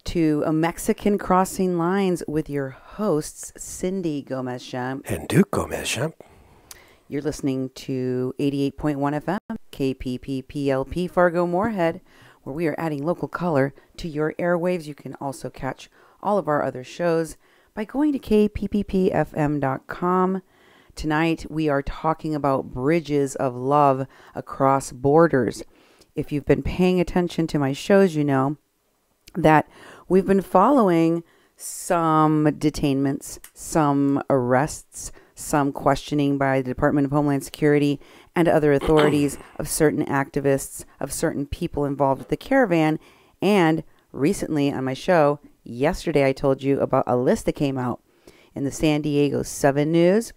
to a Mexican Crossing Lines with your hosts, Cindy Gomez-Schempp and Duke Gomez-Schempp. You're listening to 88.1 FM, KPPPLP Fargo Moorhead, where we are adding local color to your airwaves. You can also catch all of our other shows by going to kpppfm.com. Tonight, we are talking about bridges of love across borders. If you've been paying attention to my shows, you know that we've been following some detainments, some arrests, some questioning by the Department of Homeland Security and other authorities of certain activists, of certain people involved with the caravan. And recently on my show, yesterday, I told you about a list that came out in the San Diego 7 News.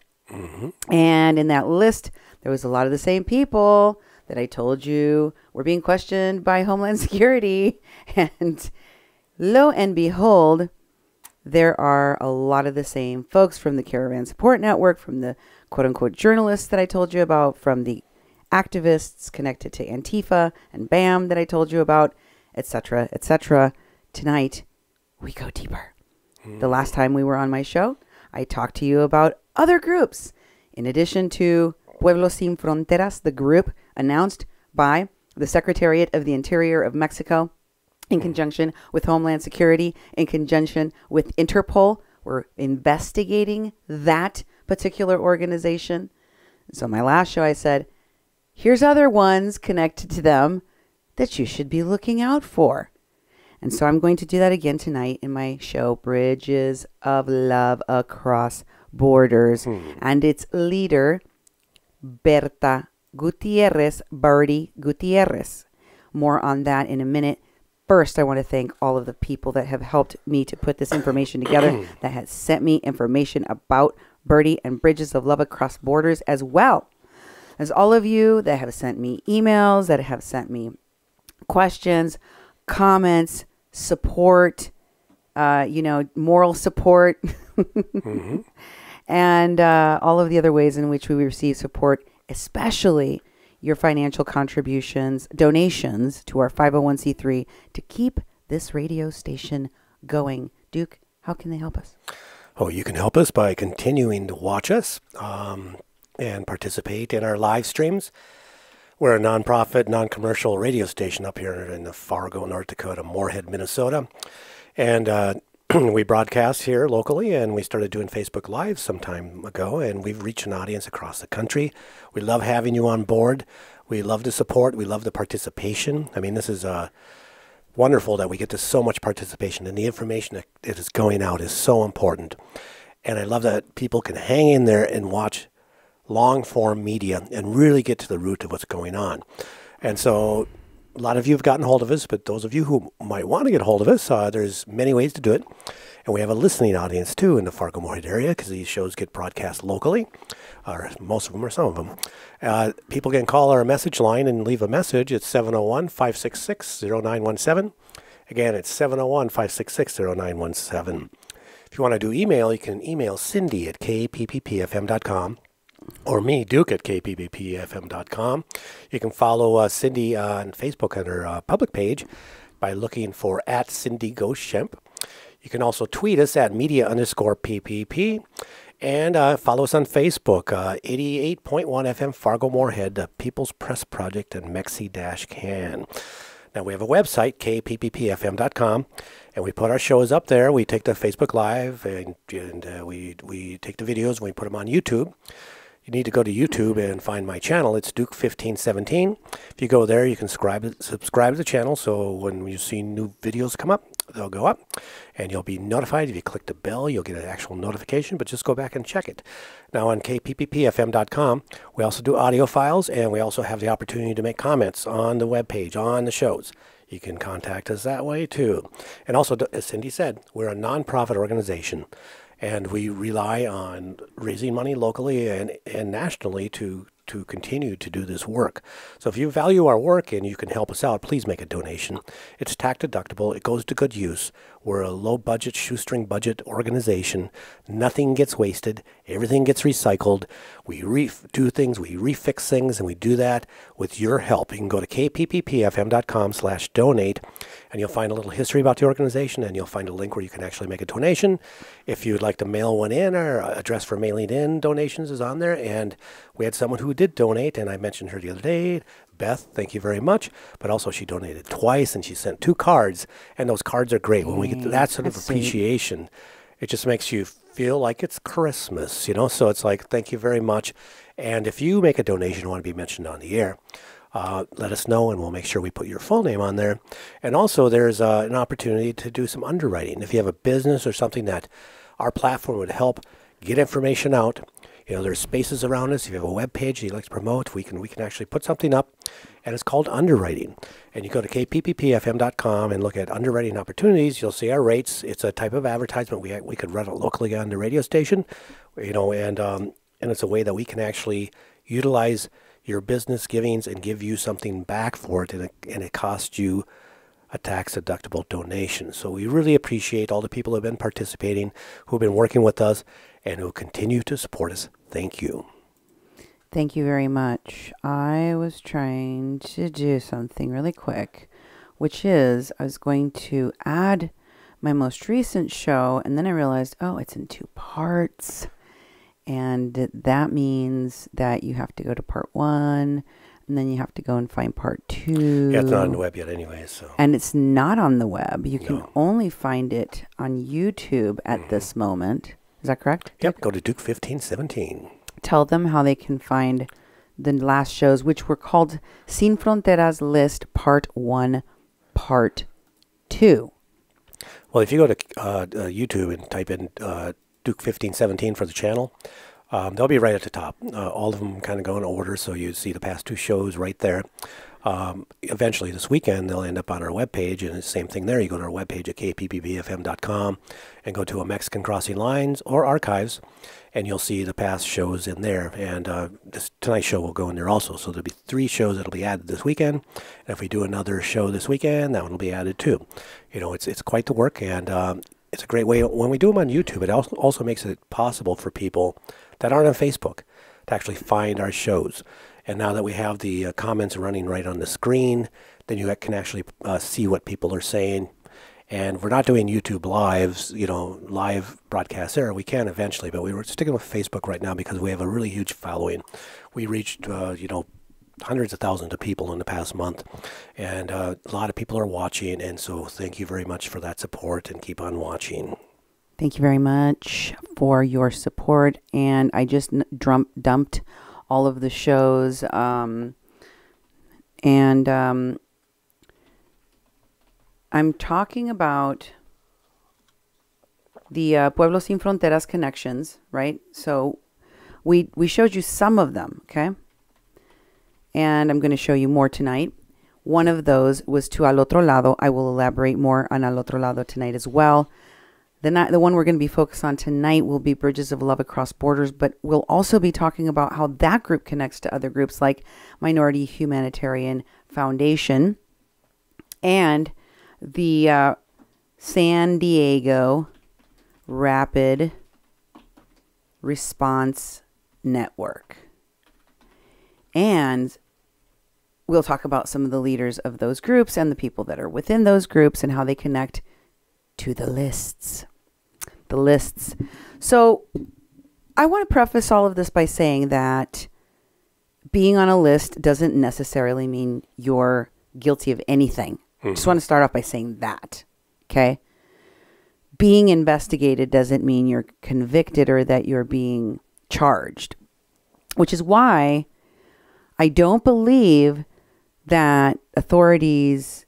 And in that list, there was a lot of the same people that I told you were being questioned by Homeland Security. And lo and behold, there are a lot of the same folks from the Caravan Support Network, from the quote-unquote journalists that I told you about, from the activists connected to Antifa and BAM that I told you about, etc., etc. Tonight, we go deeper. The last time we were on my show, I talked to you about other groups. In addition to Pueblos Sin Fronteras, the group announced by the Secretariat of the Interior of Mexico, in conjunction with Homeland Security, in conjunction with Interpol. We're investigating that particular organization. So my last show, I said, here's other ones connected to them that you should be looking out for. And so I'm going to do that again tonight in my show, Bridges of Love Across Borders. And its leader, Berta Bertie Gutierrez. More on that in a minute. First, I want to thank all of the people that have helped me to put this information together, that has sent me information about Bertie and Bridges of Love Across Borders, as well as all of you that have sent me emails, that have sent me questions, comments, support, moral support, and all of the other ways in which we receive support, especially your financial contributions, donations to our 501c3 to keep this radio station going. Duke, how can they help us? Oh, you can help us by continuing to watch us and participate in our live streams. We're a nonprofit, non-commercial radio station up here in the Fargo, North Dakota, Moorhead, Minnesota. And we broadcast here locally, and we started doing Facebook Live some time ago, and we've reached an audience across the country. We love having you on board. We love the support. We love the participation. I mean, this is wonderful that we get to so much participation, and the information that is going out is so important. And I love that people can hang in there and watch long-form media and really get to the root of what's going on. And so a lot of you have gotten hold of us, but those of you who might want to get hold of us, there's many ways to do it. And we have a listening audience, too, in the Fargo-Moorhead area, because these shows get broadcast locally, or most of them or some of them. People can call our message line and leave a message. It's 701-566-0917. Again, it's 701-566-0917. If you want to do email, you can email Cindy at kpppfm.com. or me, Duke, at kpppfm.com. You can follow Cindy on Facebook on her public page by looking for @CindyGoSchempp. You can also tweet us at media_PPP. And follow us on Facebook, 88.1 FM Fargo Moorhead, the People's Press Project, and Mexi-Can. Now, we have a website, kpppfm.com, and we put our shows up there. We take the Facebook Live, and we take the videos, and we put them on YouTube. You need to go to YouTube and find my channel. It's Duke1517. If you go there, you can subscribe to the channel, so when you see new videos come up, they'll go up, and you'll be notified. If you click the bell, you'll get an actual notification, but just go back and check it. Now, on kpppfm.com, we also do audio files, and we also have the opportunity to make comments on the webpage, on the shows. You can contact us that way, too. And also, as Cindy said, we're a nonprofit organization, and we rely on raising money locally and nationally to continue to do this work. So if you value our work and you can help us out, please make a donation. It's tax deductible. It goes to good use. We're a low-budget, shoestring budget organization. Nothing gets wasted. Everything gets recycled. We do things, we refix things, and we do that with your help. You can go to kpppfm.com/donate, and you'll find a little history about the organization, and you'll find a link where you can actually make a donation. If you'd like to mail one in, our address for mailing in donations is on there, and we had someone who did donate, and I mentioned her the other day. Beth, thank you very much. But also she donated twice, and she sent 2 cards, and those cards are great. When we get that sort of appreciation, it just makes you feel like it's Christmas, you know? So it's like, thank you very much. And if you make a donation and want to be mentioned on the air, let us know, and we'll make sure we put your full name on there. And also there's an opportunity to do some underwriting. If you have a business or something that our platform would help get information out, you know, there's spaces around us. If you have a web page you'd like to promote, we can actually put something up, and it's called underwriting. And you go to kpppfm.com and look at underwriting opportunities. You'll see our rates. It's a type of advertisement we could run it locally on the radio station, you know, and it's a way that we can actually utilize your business givings and give you something back for it, and it costs you a tax-deductible donation. So we really appreciate all the people who have been participating, who have been working with us, and who continue to support us. Thank you. Thank you very much. I was trying to do something really quick, which is I was going to add my most recent show, and then I realized, oh, it's in 2 parts. And that means that you have to go to part 1, and then you have to go and find part 2. Yeah, it's not on the web yet anyway. So. And it's not on the web. You can only find it on YouTube at this moment. Is that correct? Yep, go to Duke 1517. Tell them how they can find the last shows, which were called Sin Fronteras List Part 1, Part 2. Well, if you go to YouTube and type in Duke 1517 for the channel, they'll be right at the top. All of them kind of go in order, so you see the past 2 shows right there. Eventually this weekend, they'll end up on our webpage, and it's the same thing there. You go to our webpage at kpppfm.com and go to a Mexican Crossing Lines or Archives, and you'll see the past shows in there. And tonight's show will go in there also. So there'll be 3 shows that'll be added this weekend. And if we do another show this weekend, that one will be added too. You know, it's quite the work, and it's a great way. When we do them on YouTube, it also makes it possible for people that aren't on Facebook to actually find our shows. And now that we have the comments running right on the screen, then you can actually see what people are saying. And we're not doing YouTube lives, you know, live broadcasts there. We can eventually, but we were sticking with Facebook right now because we have a really huge following. We reached, you know, hundreds of thousands of people in the past month, and a lot of people are watching. And so thank you very much for that support, and keep on watching. Thank you very much for your support. And I just dumped all of the shows, I'm talking about the Pueblos Sin Fronteras connections, right? So we showed you some of them, okay? And I'm going to show you more tonight. One of those was to Al Otro Lado. I will elaborate more on Al Otro Lado tonight as well. The one we're going to be focused on tonight will be Bridges of Love Across Borders, but we'll also be talking about how that group connects to other groups like Minority Humanitarian Foundation and the San Diego Rapid Response Network. And we'll talk about some of the leaders of those groups and the people that are within those groups and how they connect to the lists. The lists. So I want to preface all of this by saying that being on a list doesn't necessarily mean you're guilty of anything. I just want to start off by saying that. Okay? Being investigated doesn't mean you're convicted or that you're being charged. Which is why I don't believe that authorities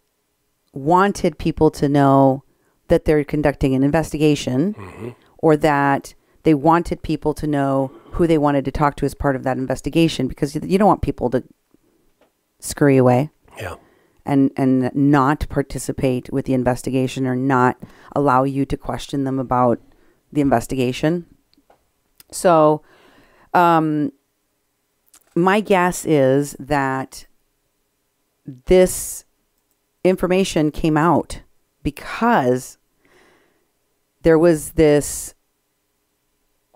wanted people to know that they're conducting an investigation, or that they wanted people to know who they wanted to talk to as part of that investigation, because you don't want people to scurry away and not participate with the investigation or not allow you to question them about the investigation. So my guess is that this information came out because there was this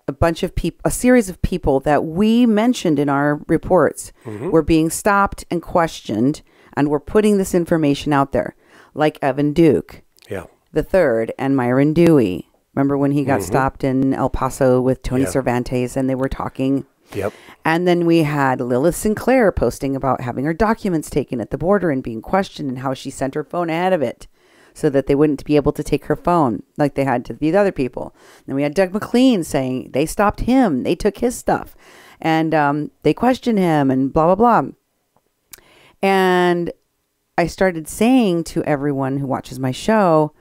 a bunch of people, a series of people that we mentioned in our reports were being stopped and questioned, and were putting this information out there, like Evan Duke, the third, and Myron Dewey. Remember when he got stopped in El Paso with Tony Cervantes, and they were talking. Yep. And then we had Lilith Sinclair posting about having her documents taken at the border and being questioned, and how she sent her phone ahead of it, so that they wouldn't be able to take her phone like they had to these other people. Then we had Doug McLean saying they stopped him. They took his stuff. And they questioned him and blah, blah, blah. And I started saying to everyone who watches my show,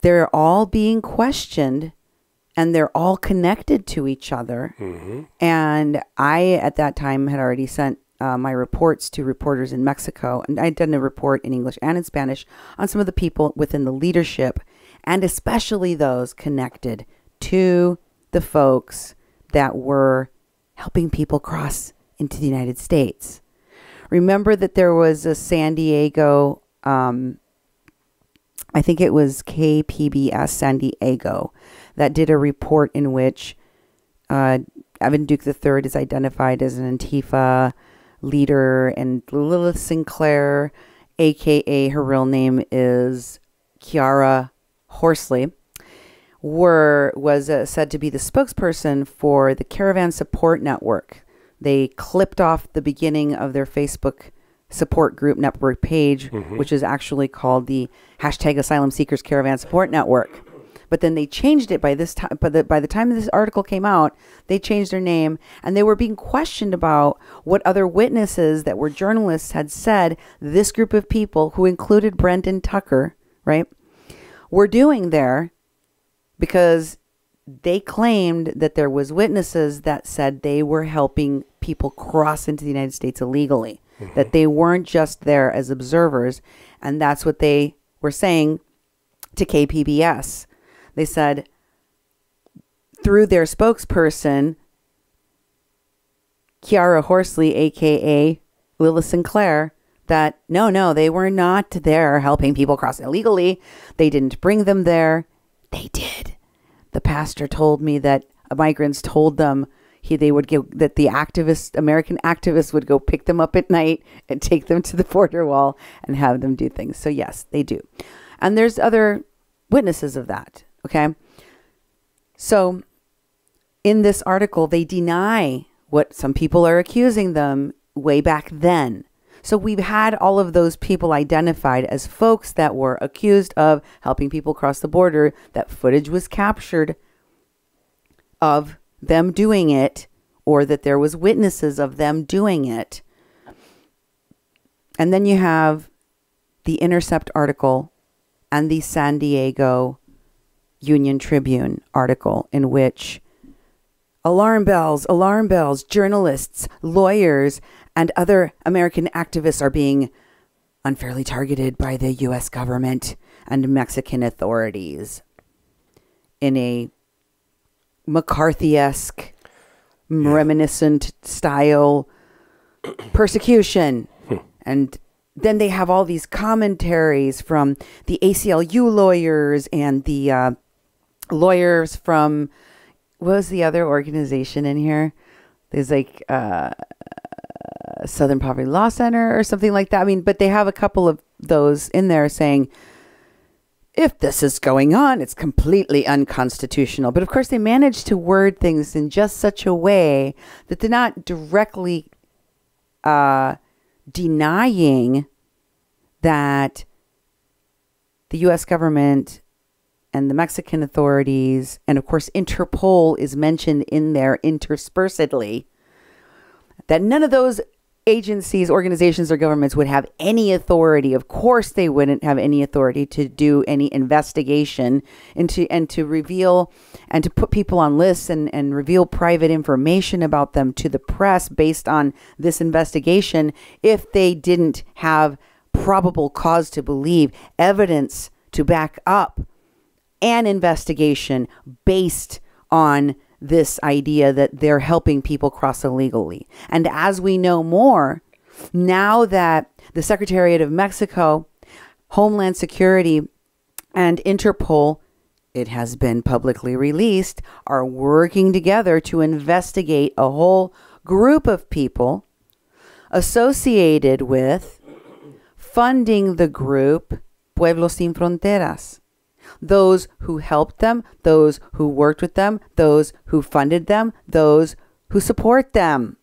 they're all being questioned and they're all connected to each other. And I, at that time, had already sent my reports to reporters in Mexico, and I'd done a report in English and in Spanish on some of the people within the leadership, and especially those connected to the folks that were helping people cross into the United States. Remember that there was a San Diego, I think it was KPBS San Diego, that did a report in which Evan Duke III is identified as an Antifa leader, and Lilith Sinclair, aka her real name is Kiara Horsley, was said to be the spokesperson for the Caravan Support Network. They clipped off the beginning of their Facebook support group network page, which is actually called the #Asylum Seekers Caravan Support Network. But then they changed it by this time. By the time this article came out, they changed their name, and they were being questioned about what other witnesses that were journalists had said this group of people, who included Brendan Tucker, right, were doing there, because they claimed that there was witnesses that said they were helping people cross into the United States illegally, that they weren't just there as observers, and that's what they were saying to KPBS. They said, through their spokesperson, Kiara Horsley, a.k.a. Lilith Sinclair, that no, they were not there helping people cross illegally. They didn't bring them there. They did. The pastor told me that migrants told them that the American activists would go pick them up at night and take them to the border wall and have them do things. So yes, they do. And there's other witnesses of that. Okay. So in this article, they deny what some people are accusing them way back then. So we've had all of those people identified as folks that were accused of helping people cross the border, that footage was captured of them doing it, or that there was witnesses of them doing it. And then you have the Intercept article and the San Diego Union Tribune article, in which alarm bells, journalists, lawyers, and other American activists are being unfairly targeted by the U.S. government and Mexican authorities in a McCarthy-esque, reminiscent style persecution. And then they have all these commentaries from the ACLU lawyers and the lawyers from, what was the other organization in here? There's like Southern Poverty Law Center or something like that. I mean, but they have a couple of those in there saying, if this is going on, it's completely unconstitutional. But of course, they manage to word things in just such a way that they're not directly denying that the U.S. government and the Mexican authorities, and of course Interpol is mentioned in there interspersedly, that none of those agencies, organizations, or governments would have any authority. Of course they wouldn't have any authority to do any investigation and to reveal and to put people on lists and reveal private information about them to the press based on this investigation if they didn't have probable cause to believe, evidence to back up an investigation based on this idea that they're helping people cross illegally. And as we know more, now that the Secretariat of Mexico, Homeland Security, and Interpol it has been publicly released, are working together to investigate a whole group of people associated with funding the group Pueblos Sin Fronteras. Those who helped them, those who worked with them, those who funded them, those who support them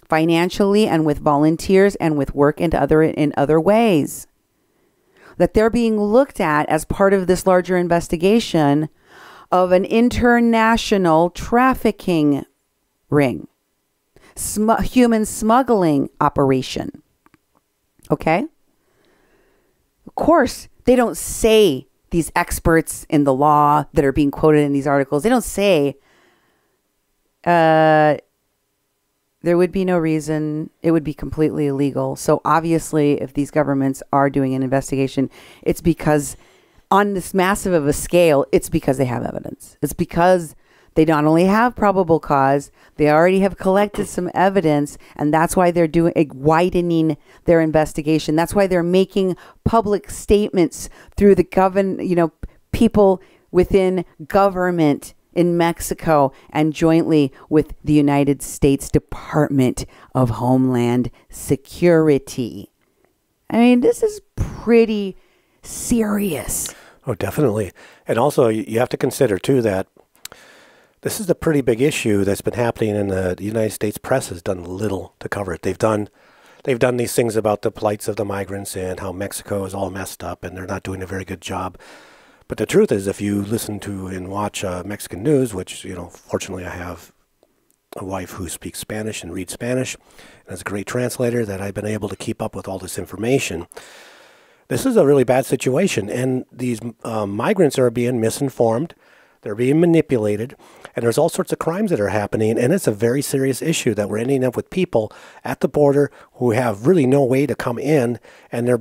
financially and with volunteers and with work in other ways. That they're being looked at as part of this larger investigation of an international trafficking ring, human smuggling operation. Okay? Of course, they don't say, these experts in the law that are being quoted in these articles, they don't say there would be no reason, it would be completely illegal. So obviously, if these governments are doing an investigation, it's because on this massive of a scale, it's because they have evidence. It's because they not only have probable cause, they already have collected some evidence, and that's why they're widening their investigation. That's why they're making public statements through the people within government in Mexico and jointly with the United States Department of Homeland Security. I mean, this is pretty serious. Oh, definitely. And also, you have to consider, too, that this is a pretty big issue that's been happening in the United States press has done little to cover it. They've done these things about the plights of the migrants and how Mexico is all messed up and they're not doing a very good job. But the truth is, if you listen to and watch Mexican news, which, fortunately I have a wife who speaks Spanish and reads Spanish and is a great translator, that I've been able to keep up with all this information. This is a really bad situation, and these migrants are being misinformed. They're being manipulated, and there's all sorts of crimes that are happening, and it's a very serious issue that we're ending up with people at the border who have really no way to come in, and they're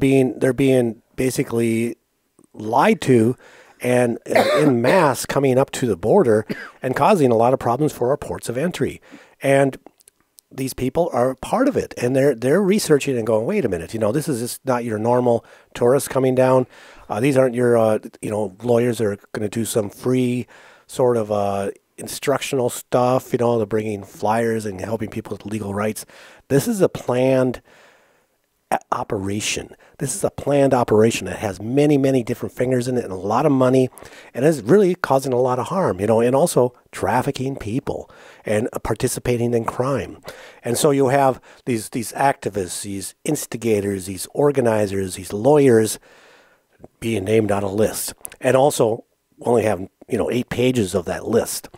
being basically lied to and in mass coming up to the border and causing a lot of problems for our ports of entry. And these people are part of it, and they're researching and going, wait a minute, this is just not your normal tourists coming down. These aren't your, lawyers that are going to do some free sort of instructional stuff. They're bringing flyers and helping people with legal rights. This is a planned operation. This is a planned operation that has many, many different fingers in it and a lot of money, and is really causing a lot of harm, and also trafficking people and participating in crime. And so you have these activists, these instigators, these organizers, these lawyers being named on a list, and also only have 8 pages of that list.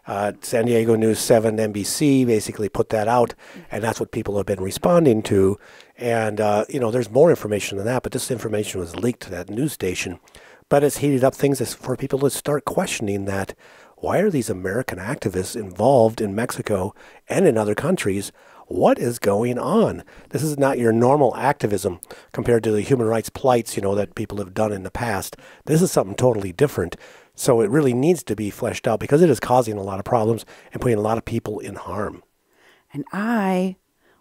San Diego News 7, NBC basically put that out, and that's what people have been responding to. And, there's more information than that, but this information was leaked to that news station. But it's heated up things for people to start questioning that, why are these American activists involved in Mexico and in other countries? What is going on? This is not your normal activism compared to the human rights plights, that people have done in the past. This is something totally different. So it really needs to be fleshed out because it is causing a lot of problems and putting a lot of people in harm. And I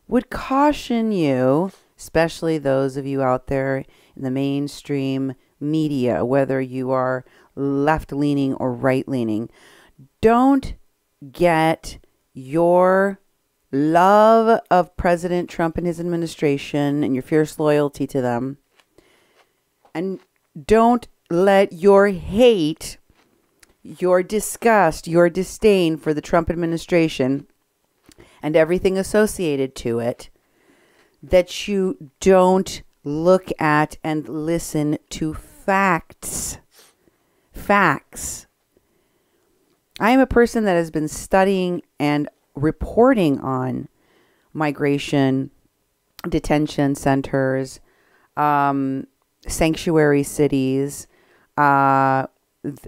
would caution you, especially those of you out there in the mainstream media, whether you are left-leaning or right-leaning, don't get your love of President Trump and his administration and your fierce loyalty to them, and don't let your hate, your disgust, your disdain for the Trump administration and everything associated to it, that you don't look at and listen to facts. Facts. I am a person that has been studying and reporting on migration, detention centers, sanctuary cities,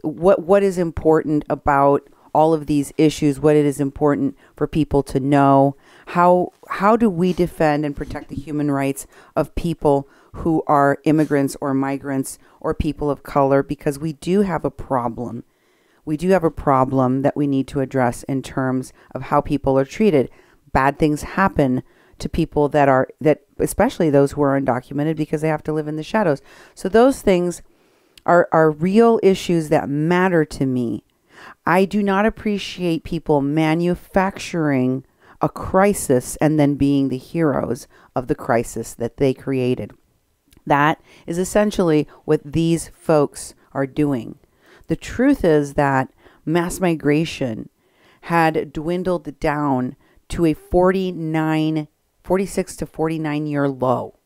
what is important about all of these issues, what it is important for people to know. How do we defend and protect the human rights of people who are immigrants or migrants or people of color? Because we do have a problem. We do have a problem that we need to address in terms of how people are treated. Bad things happen to people that especially those who are undocumented, because they have to live in the shadows. So those things are real issues that matter to me. I do not appreciate people manufacturing a crisis and then being the heroes of the crisis that they created. That is essentially what these folks are doing. The truth is that mass migration had dwindled down to a 46 to 49 year low.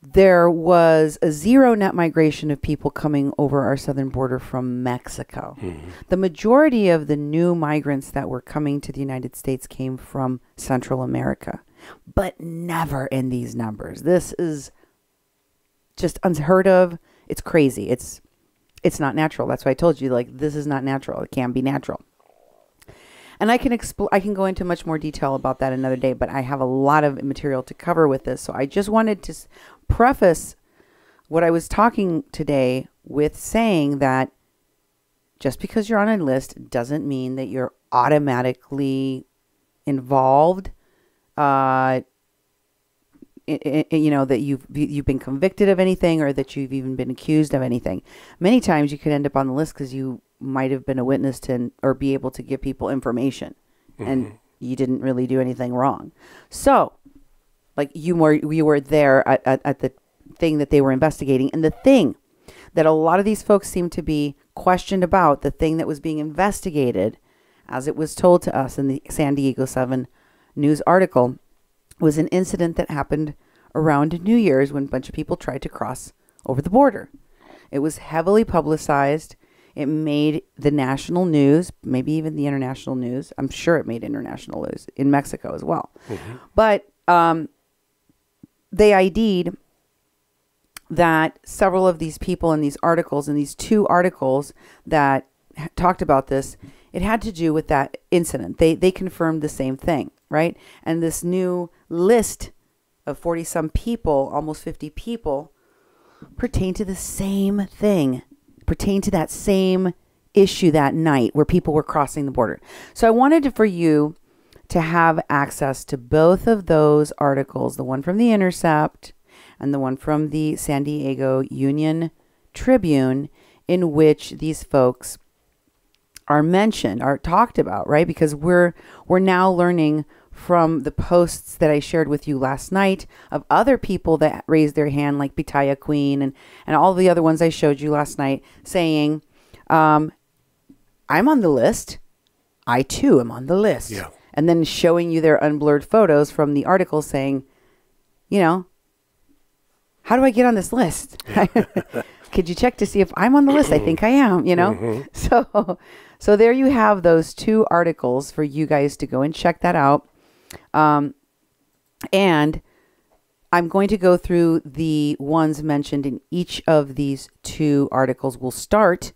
There was a zero net migration of people coming over our southern border from Mexico. Mm-hmm. The majority of the new migrants that were coming to the United States came from Central America, but never in these numbers. This is just unheard of. It's crazy. It's not natural. That's why I told you, like, this is not natural. It can't be natural. And I can go into much more detail about that another day, but I have a lot of material to cover with this. So I just wanted to preface what I was talking today with saying that just because you're on a list doesn't mean that you're automatically involved. That you've been convicted of anything or that you've even been accused of anything. Many times you could end up on the list because you might have been a witness to or be able to give people information, and you didn't really do anything wrong. So, like you were there at the thing that they were investigating, and the thing that a lot of these folks seem to be questioned about, the thing that was being investigated, as it was told to us in the San Diego 7 News article, was an incident that happened around New Year's when a bunch of people tried to cross over the border. It was heavily publicized. It made the national news, maybe even the international news. I'm sure it made international news in Mexico as well. Mm-hmm. But they ID'd that several of these people in these articles, in these 2 articles that talked about this, it had to do with that incident. They confirmed the same thing, right? And this new list of 40-some people, almost 50 people, pertain to the same thing, pertain to that same issue that night where people were crossing the border. So I wanted for you to have access to both of those articles, the one from The Intercept and the one from the San Diego Union Tribune, in which these folks are mentioned, are talked about, right? Because we're now learning from the posts that I shared with you last night of other people that raised their hand, like Pitaya Queen and all the other ones I showed you last night, saying, I'm on the list. I too am on the list. Yeah. And then showing you their unblurred photos from the article saying, how do I get on this list? Could you check to see if I'm on the list? I think I am, Mm-hmm. So there you have those 2 articles for you guys to go and check that out. And I'm going to go through the ones mentioned in each of these 2 articles. We'll start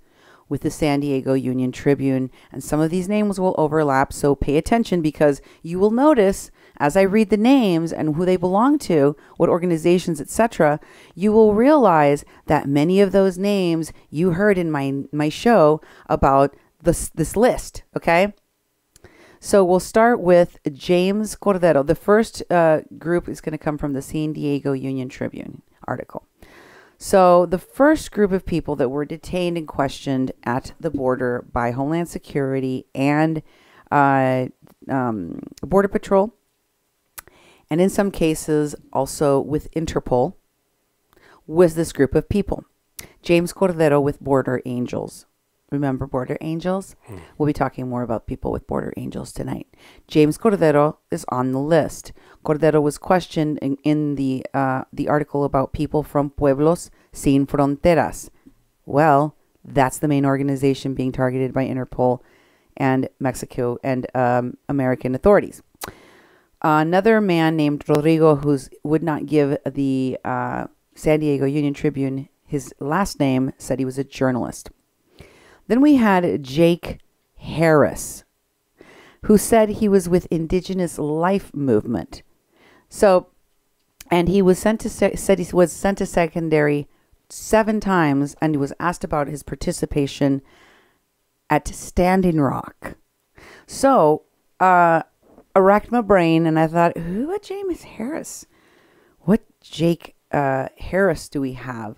with the San Diego Union Tribune, and some of these names will overlap, so pay attention, because you will notice as I read the names and who they belong to, what organizations, etc., you will realize that many of those names you heard in my show about this list, okay? So we'll start with James Cordero. The first group is going to come from the San Diego Union Tribune article. So the first group of people that were detained and questioned at the border by Homeland Security and Border Patrol, and in some cases also with Interpol, was this group of people. James Cordero with Border Angels. Remember Border Angels? We'll be talking more about people with Border Angels tonight. James Cordero is on the list. Cordero was questioned in the article about people from Pueblos Sin Fronteras. Well, that's the main organization being targeted by Interpol and Mexico and American authorities. Another man named Rodrigo, who would not give the San Diego Union Tribune his last name, said he was a journalist. Then we had Jake Harris, who said he was with Indigenous Life Movement. So, and he was said he was sent to secondary 7 times, and he was asked about his participation at Standing Rock. So, I racked my brain, and I thought, what James Harris? What Jake Harris do we have?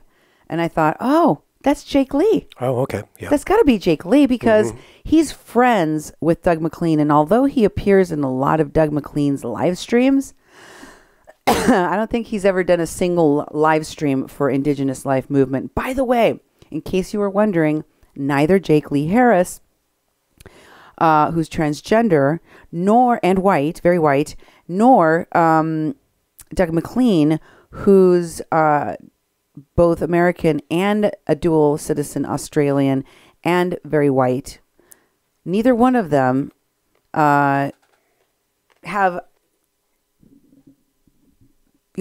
And I thought, oh, that's Jake Lee. Oh, okay. Yeah. That's got to be Jake Lee because he's friends with Doug McLean. And although he appears in a lot of Doug McLean's live streams, I don't think he's ever done a single live stream for Indigenous Life Movement. By the way, in case you were wondering, neither Jake Lee Harris, who's transgender, and white, very white, nor Doug McLean, who's both American and a dual citizen Australian and very white. Neither one of them have,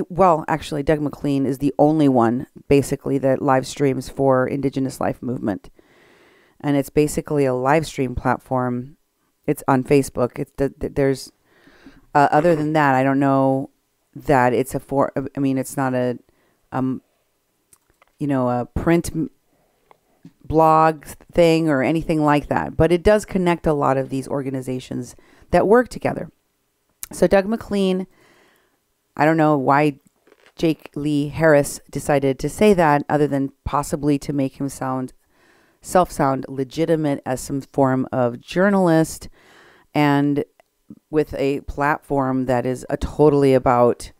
well, actually, Doug McLean is the only one, basically, that live streams for Indigenous Life Movement. And it's basically a live stream platform. It's on Facebook. There's, other than that, I don't know that it's it's not a print blog thing or anything like that. But it does connect a lot of these organizations that work together. So Doug McLean, I don't know why Jake Lee Harris decided to say that, other than possibly to make him sound legitimate as some form of journalist, and with a platform that is totally about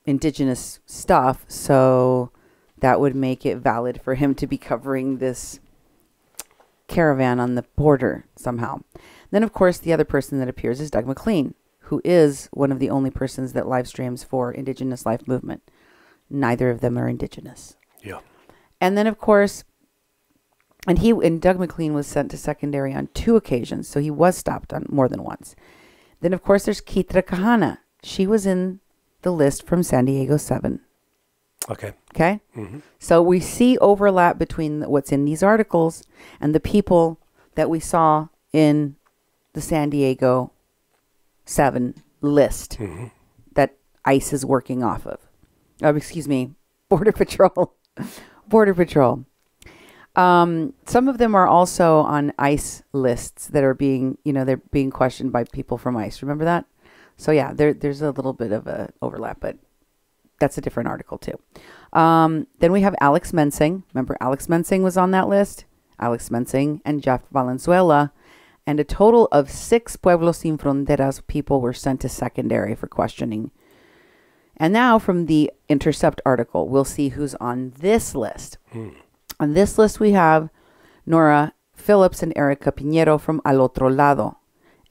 Indigenous stuff. So that would make it valid for him to be covering this caravan on the border somehow. Then, of course, the other person that appears is Doug McLean, who is one of the only persons that live streams for Indigenous Life Movement. Neither of them are Indigenous. Yeah. And then, of course, and Doug McLean was sent to secondary on 2 occasions, so he was stopped on more than once. Then, of course, there's Kitra Kahana. She was in the list from San Diego 7. Okay. Okay? Mm-hmm. So we see overlap between what's in these articles and the people that we saw in the San Diego 7 list that ICE is working off of. Border Patrol. Border Patrol. Some of them are also on ICE lists that are being, they're being questioned by people from ICE. Remember that? So yeah, there's a little bit of a overlap, but that's a different article too. Then we have Alex Mensing. Remember, Alex Mensing was on that list. Alex Mensing and Jeff Valenzuela. And a total of 6 Pueblos Sin Fronteras people were sent to secondary for questioning. And now from the Intercept article, we'll see who's on this list. On this list, we have Nora Phillips and Erica Pinheiro from Otro Lado.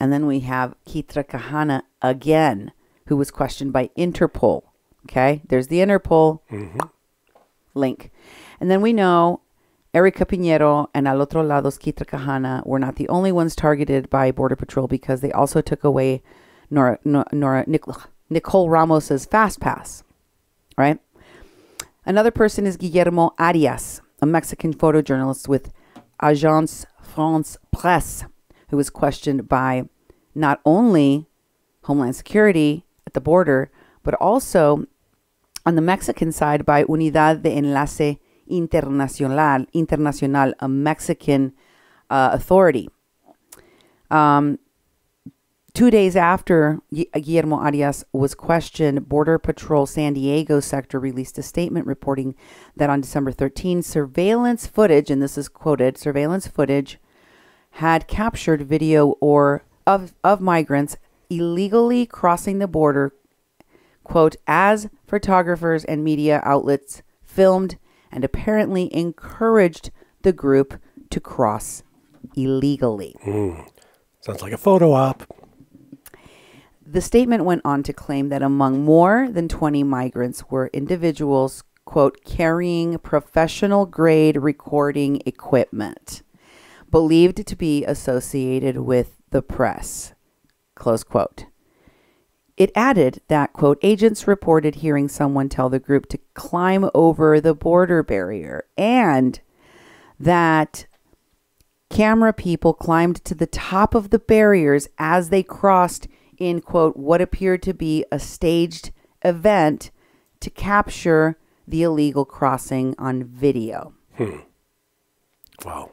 And then we have Kitra Kahana again, who was questioned by Interpol. Okay, there's the Interpol link. And then we know Erica Pinheiro and Otro Lado's Kitra Kahana were not the only ones targeted by Border Patrol, because they also took away Nicole Ramos's Fast Pass. Right? Another person is Guillermo Arias, a Mexican photojournalist with Agence France Presse, who was questioned by not only Homeland Security at the border, but also on the Mexican side by Unidad de Enlace Internacional, a Mexican authority. 2 days after Guillermo Arias was questioned, Border Patrol San Diego sector released a statement reporting that on December 13, surveillance footage, and this is quoted, surveillance footage had captured video of migrants illegally crossing the border, quote, as photographers and media outlets filmed and apparently encouraged the group to cross illegally. Sounds like a photo op. The statement went on to claim that among more than 20 migrants were individuals, quote, carrying professional-grade recording equipment, believed to be associated with the press, close quote. It added that, quote, agents reported hearing someone tell the group to climb over the border barrier, and that camera people climbed to the top of the barriers as they crossed in, quote, what appeared to be a staged event to capture the illegal crossing on video. Wow.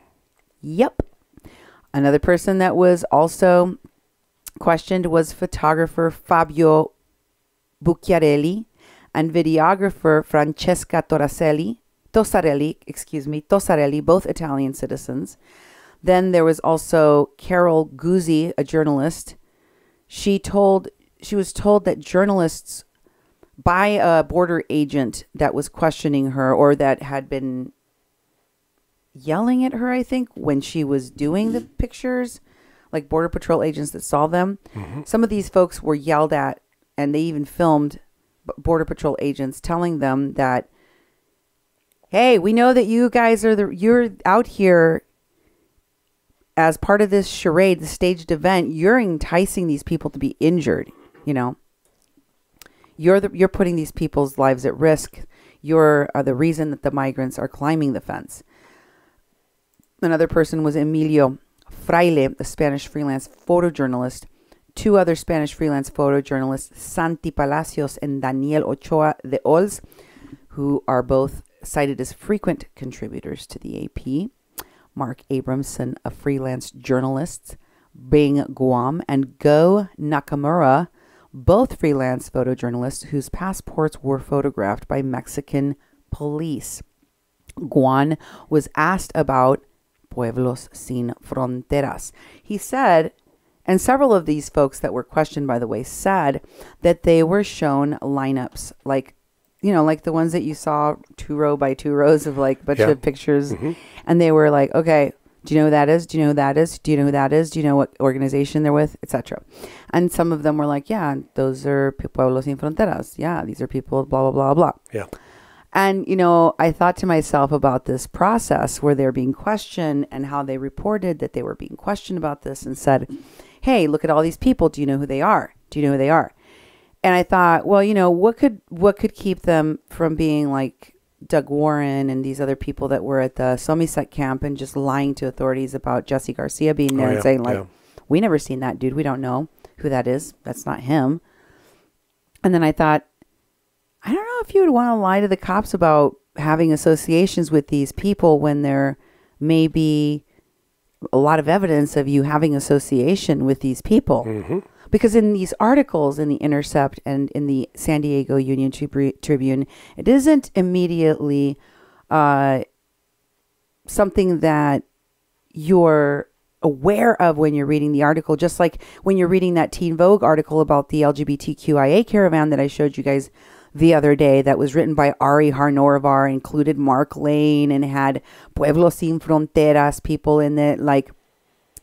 Yep. Another person that was also questioned was photographer Fabio Bucchiarelli and videographer Francesca Toraselli, Tosarelli, both Italian citizens. Then there was also Carol Guzzi, a journalist. She was told that journalists, by a border agent that was questioning her or that had been yelling at her, I think, when she was doing the pictures, like Border Patrol agents that saw them. Some of these folks were yelled at, and they even filmed Border Patrol agents telling them that, hey, we know that you guys you're out here as part of this charade, the staged event. You're enticing these people to be injured. You know, you're putting these people's lives at risk. You're the reason that the migrants are climbing the fence. Another person was Emilio Fraile, a Spanish freelance photojournalist. Two other Spanish freelance photojournalists, Santi Palacios and Daniel Ochoa de Ols, who are both cited as frequent contributors to the AP. Mark Abramson, a freelance journalist, Bing Guam, and Go Nakamura, both freelance photojournalists whose passports were photographed by Mexican police. Guan was asked about Pueblos Sin Fronteras. He said, and several of these folks that were questioned, by the way, said that they were shown lineups like, like the ones that you saw 2 row by 2 rows of like a bunch of pictures. And they were like, okay, do you know who that is? Do you know who that is? Do you know who that is? Do you know what organization they're with, etc.? And some of them were like, yeah, those are Pueblos Sin Fronteras. Yeah, these are people, blah, blah, blah, blah. Yeah. And, I thought to myself about this process where they're being questioned and how they reported that they were being questioned about this and said, hey, look at all these people. Do you know who they are? Do you know who they are? And I thought, well, what could keep them from being like Doug Warren and these other people that were at the Somiset camp and just lying to authorities about Jesse Garcia being there and saying like, we never seen that dude. We don't know who that is. That's not him. And then I thought, I don't know if you would want to lie to the cops about having associations with these people when there may be a lot of evidence of you having association with these people. Because in these articles in The Intercept and in the San Diego Union Tribune, it isn't immediately something that you're aware of when you're reading the article, just like when you're reading that Teen Vogue article about the LGBTQIA caravan that I showed you guys the other day that was written by Ari Harnorvar, included Mark Lane, and had Pueblos Sin Fronteras people in it, like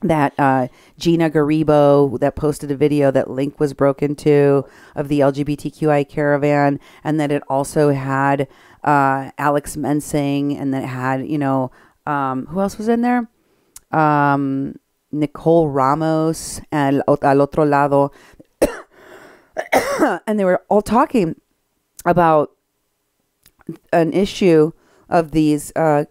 that Gina Garibo that posted a video that link was broken to of the LGBTQI caravan, and that it also had Alex Mensing, and that it had, who else was in there? Nicole Ramos and Al Otro Lado. And they were all talking about an issue of these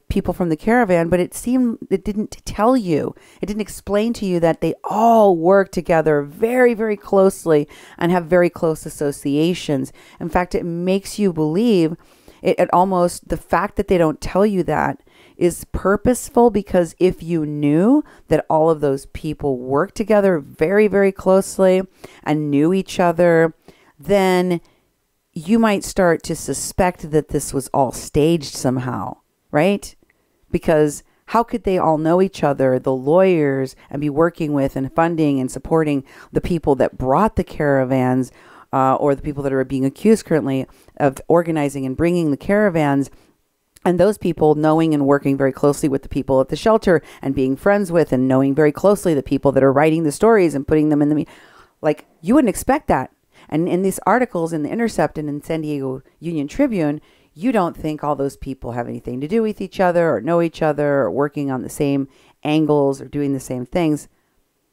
people from the caravan, but it didn't tell you, it didn't explain to you that they all work together very, very closely and have very close associations. In fact, it makes you believe it almost, the fact that they don't tell you that is purposeful, because if you knew that all of those people work together very, very closely and knew each other, then you might start to suspect that this was all staged somehow, right? Because how could they all know each other, the lawyers, and be working with and funding and supporting the people that brought the caravans, or the people that are being accused currently of organizing and bringing the caravans, and those people knowing and working very closely with the people at the shelter and being friends with and knowing very closely the people that are writing the stories and putting them in the, like, you wouldn't expect that. And in these articles in The Intercept and in San Diego Union Tribune, you don't think all those people have anything to do with each other or know each other or working on the same angles or doing the same things.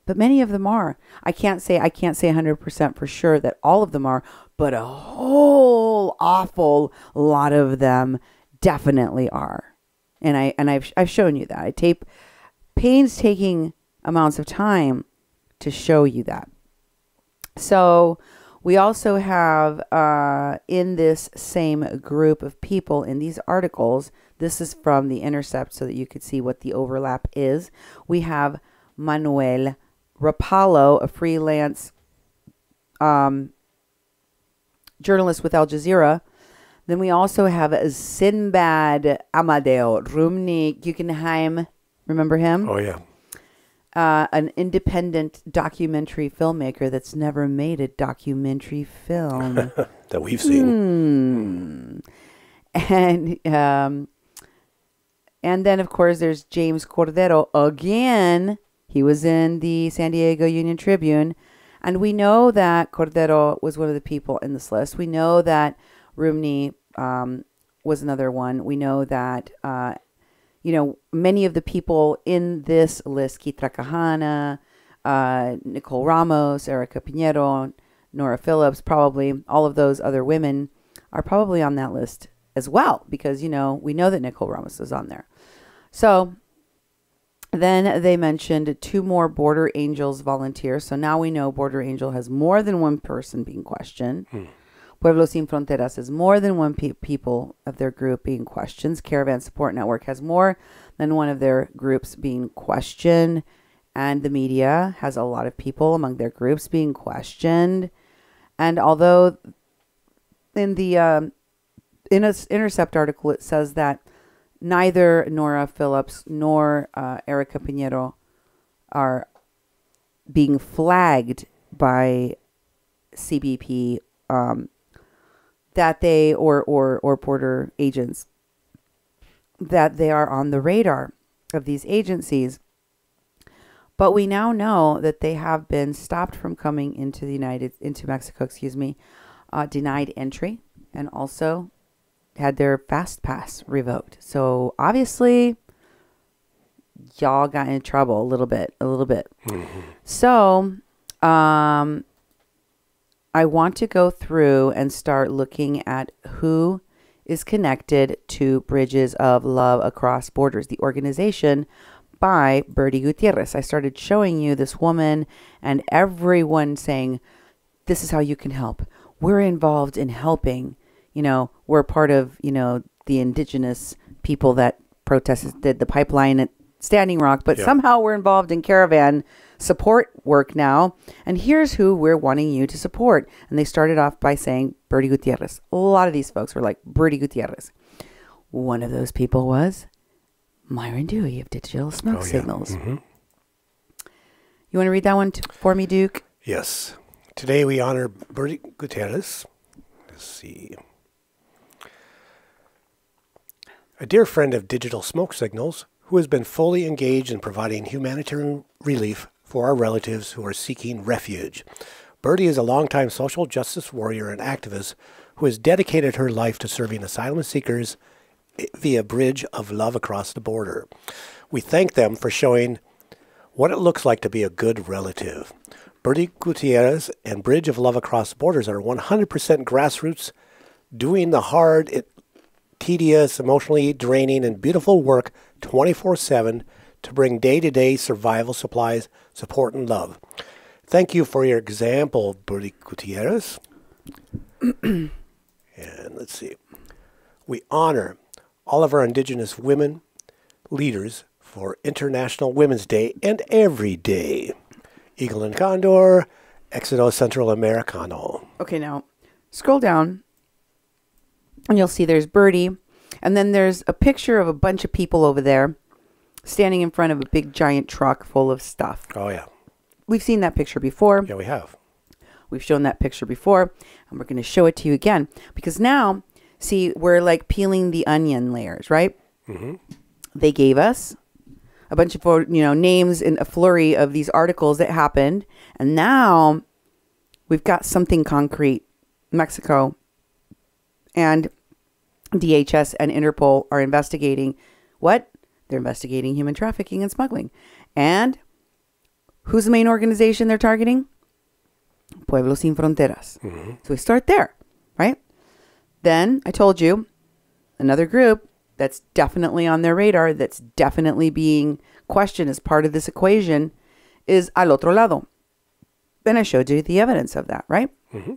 But many of them are. I can't say 100% for sure that all of them are, but a whole awful lot of them definitely are. And I've shown you that. I take painstaking amounts of time to show you that. So we also have in this same group of people in these articles, this is from The Intercept so that you could see what the overlap is. We have Manuel Rapallo, a freelance journalist with Al Jazeera, Then we also have Sinbad Amadeo Rumney Guggenheim. Remember him? Oh, yeah. An independent documentary filmmaker that's never made a documentary film. That we've seen. And then, of course, there's James Cordero again. He was in the San Diego Union Tribune. And we know that Cordero was one of the people in this list. We know that Rumney was another one. We know that, many of the people in this list, Kitra Kahana, Nicole Ramos, Erica Pinheiro, Nora Phillips, probably all of those other women are probably on that list as well, because, we know that Nicole Ramos is on there. So then they mentioned 2 more Border Angels volunteers. So now we know Border Angel has more than one person being questioned. Pueblos Sin Fronteras has more than one people of their group being questioned. Caravan Support Network has more than one of their groups being questioned. And the media has a lot of people among their groups being questioned. And although in the Intercept article it says that neither Nora Phillips nor Erica Pinheiro are being flagged by CBP, that they or border agents, that they are on the radar of these agencies. But we now know that they have been stopped from coming into Mexico, denied entry, and also had their fast pass revoked. So obviously y'all got in trouble a little bit. Mm-hmm. So I want to go through and start looking at who is connected to Bridges of Love Across Borders, the organization by Bertie Gutierrez. I started showing you this woman and everyone saying, this is how you can help. We're involved in helping. We're part of, the indigenous people that protested the pipeline at Standing Rock, but somehow we're involved in caravan support work now. And here's who we're wanting you to support. And they started off by saying Bertie Gutierrez. A lot of these folks were like Bertie Gutierrez. One of those people was Myron Dewey of Digital Smoke Signals. Mm-hmm. You want to read that one for me, Duke? Yes. Today we honor Bertie Gutierrez. Let's see. A dear friend of Digital Smoke Signals, who has been fully engaged in providing humanitarian relief for our relatives who are seeking refuge. Bertie is a longtime social justice warrior and activist who has dedicated her life to serving asylum seekers via Bridge of Love Across the Border. We thank them for showing what it looks like to be a good relative. Bertie Gutierrez and Bridge of Love Across Borders are 100% grassroots, doing the hard, tedious, emotionally draining, and beautiful work 24/7 to bring day-to-day survival supplies, support, and love. Thank you for your example, Bertie Gutierrez. And let's see. We honor all of our Indigenous women leaders for International Women's Day and every day. Eagle and Condor, Éxodo Central Americano. Okay, now scroll down and you'll see there's Bertie. And then there's a picture of a bunch of people over there standing in front of a big giant truck full of stuff. Oh, yeah. We've seen that picture before. Yeah, we have. We've shown that picture before, and we're going to show it to you again. Because now, see, we're like peeling the onion layers, right? Mm-hmm. They gave us a bunch of, names in a flurry of these articles that happened. And now we've got something concrete. Mexico and DHS and Interpol are investigating what? They're investigating human trafficking and smuggling. And who's the main organization they're targeting? Pueblos Sin Fronteras. Mm-hmm. So we start there, right? Then I told you another group that's definitely on their radar, that's definitely being questioned as part of this equation is Otro Lado. And I showed you the evidence of that, right? Mm-hmm.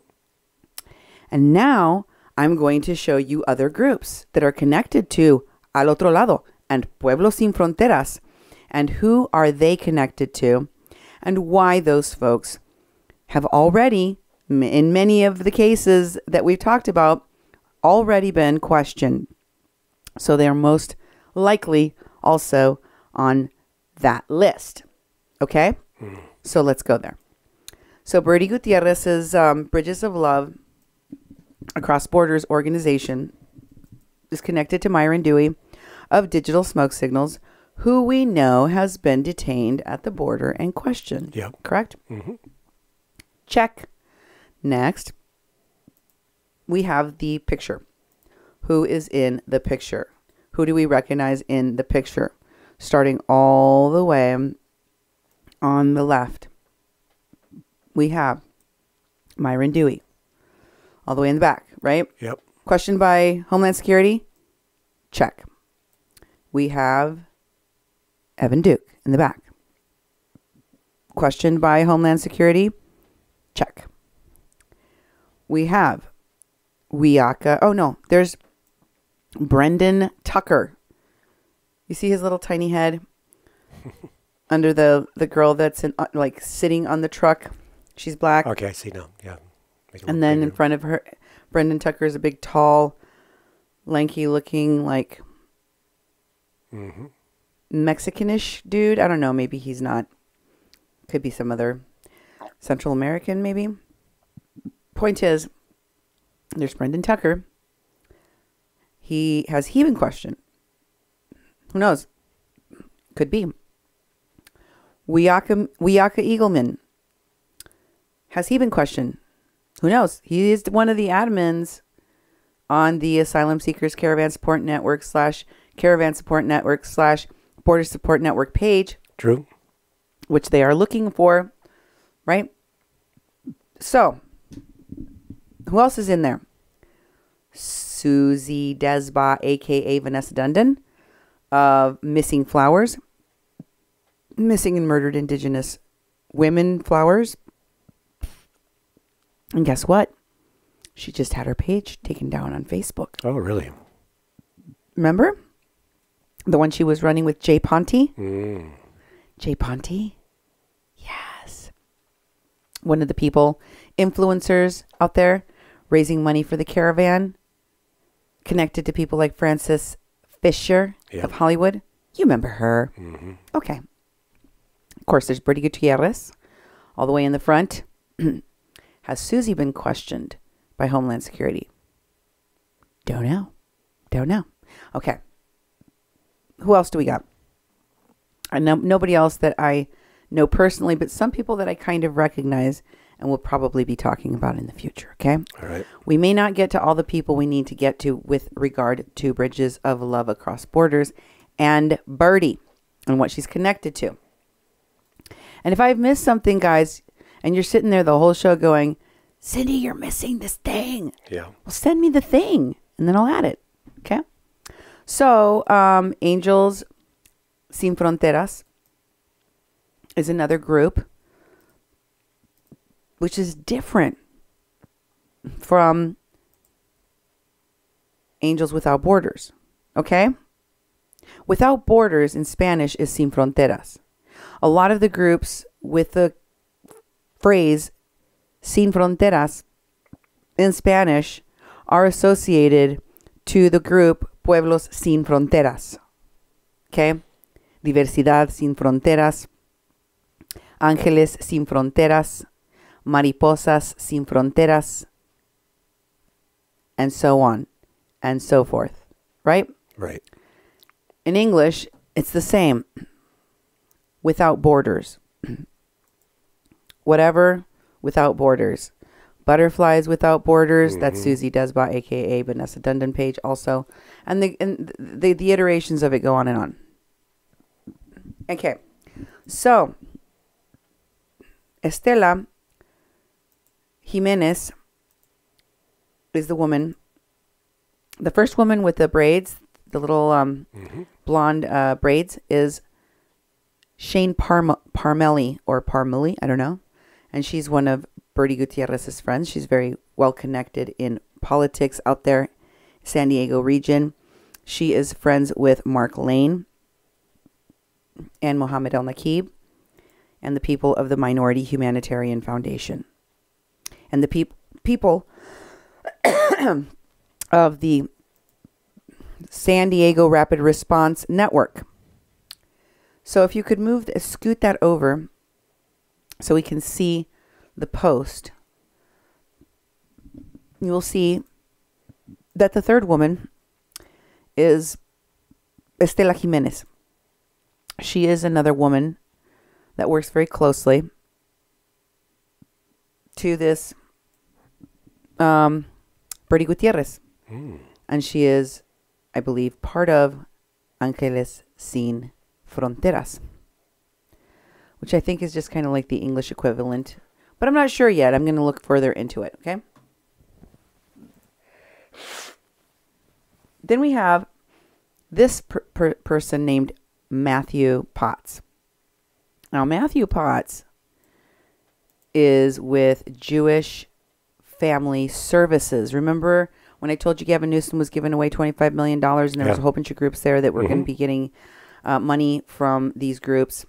And now I'm going to show you other groups that are connected to Otro Lado and Pueblos Sin Fronteras, and who are they connected to, and why those folks have already, in many of the cases that we've talked about, already been questioned. So they are most likely also on that list. Okay? So let's go there. So Bertie Gutierrez's Bridges of Love Across Borders organization is connected to Myron Dewey of Digital Smoke Signals, who we know has been detained at the border and questioned. Yep. Correct? Mm-hmm. Check. Next, we have the picture. Who is in the picture? Who do we recognize in the picture? Starting all the way on the left, we have Myron Dewey. All the way in the back, right? Yep. Questioned by Homeland Security? Check. We have Evan Duke in the back. Questioned by Homeland Security? Check. We have there's Brendan Tucker. You see his little tiny head under the girl that's sitting on the truck. She's black. Okay, I see now. Yeah. And then in front of her, Brendan Tucker is a big, tall, lanky looking, Mexicanish dude. I don't know. Maybe he's not. Could be some other Central American, maybe. Point is, there's Brendan Tucker. He been questioned? Who knows? Could be. Wiaka Eagleman. Has he been questioned? Who knows? He is one of the admins on the Asylum Seekers Caravan Support Network / Caravan Support Network / Border Support Network page. True. Which they are looking for, right? So, who else is in there? Susie Desba, a.k.a. Vanessa Dundon, of Missing Flowers. Missing and Murdered Indigenous Women Flowers. And guess what? She just had her page taken down on Facebook. Oh, really? Remember? The one she was running with Jay Ponte? Mm. Jay Ponte? Yes. One of the influencers out there, raising money for the caravan, connected to people like Frances Fisher of Hollywood. You remember her. Mm-hmm. Okay. Of course, there's Bertie Gutierrez, all the way in the front. Has Susie been questioned by Homeland Security? Don't know. Okay. Who else do we got? I know nobody else that I know personally, but some people that I kind of recognize and we'll probably be talking about in the future. Okay. All right. We may not get to all the people we need to get to with regard to Bridges of Love Across Borders and Birdie and what she's connected to. And if I've missed something, guys, and you're sitting there the whole show going, Cindy, you're missing this thing. Yeah. Well, send me the thing and then I'll add it. Okay. So, Angels Sin Fronteras is another group which is different from Angels Without Borders. Okay? Without Borders in Spanish is Sin Fronteras. A lot of the groups with the phrase Sin Fronteras in Spanish are associated to the group Pueblos Sin Fronteras. Okay? Diversidad Sin Fronteras. Ángeles Sin Fronteras. Mariposas Sin Fronteras. And so on and so forth. Right? Right. In English, it's the same. Without Borders. Whatever, without borders. Butterflies Without Borders. Mm-hmm. That's Susie Desba, a.k.a. Vanessa Dundon page also. And the iterations of it go on and on. Okay. So, Estela Jimenez is the woman. The first woman with the braids, the little blonde braids, is Shane Parmelli or Parmeli, I don't know. And she's one of Bertie Gutierrez's friends. She's very well connected in politics out there, San Diego region. She is friends with Mark Lane and Mohammed El Nakib and the people of the Minority Humanitarian Foundation. And the people of the San Diego Rapid Response Network. So if you could scoot that over so we can see the post, you will see that the third woman is Estela Jimenez. She is another woman that works very closely to this Bertie Gutierrez. And she is, I believe, part of Ángeles Sin Fronteras, which I think is just kind of like the English equivalent. But I'm not sure yet. I'm going to look further into it, okay? Then we have this person named Matthew Potts. Now, Matthew Potts is with Jewish Family Services. Remember when I told you Gavin Newsom was giving away $25 million and there was a whole bunch of groups there that were going to be getting money from these groups?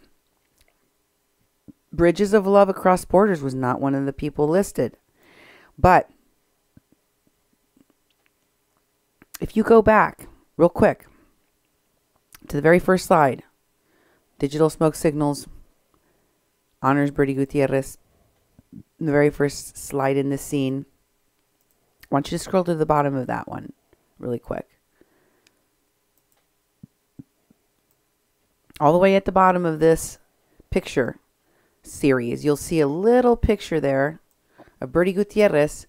Bridges of Love Across Borders was not one of the people listed. But if you go back real quick to the very first slide, Digital Smoke Signals honors Bertie Gutierrez. The very first slide in this scene. I want you to scroll to the bottom of that one really quick. All the way at the bottom of this picture series, you'll see a little picture there of Bertie Gutierrez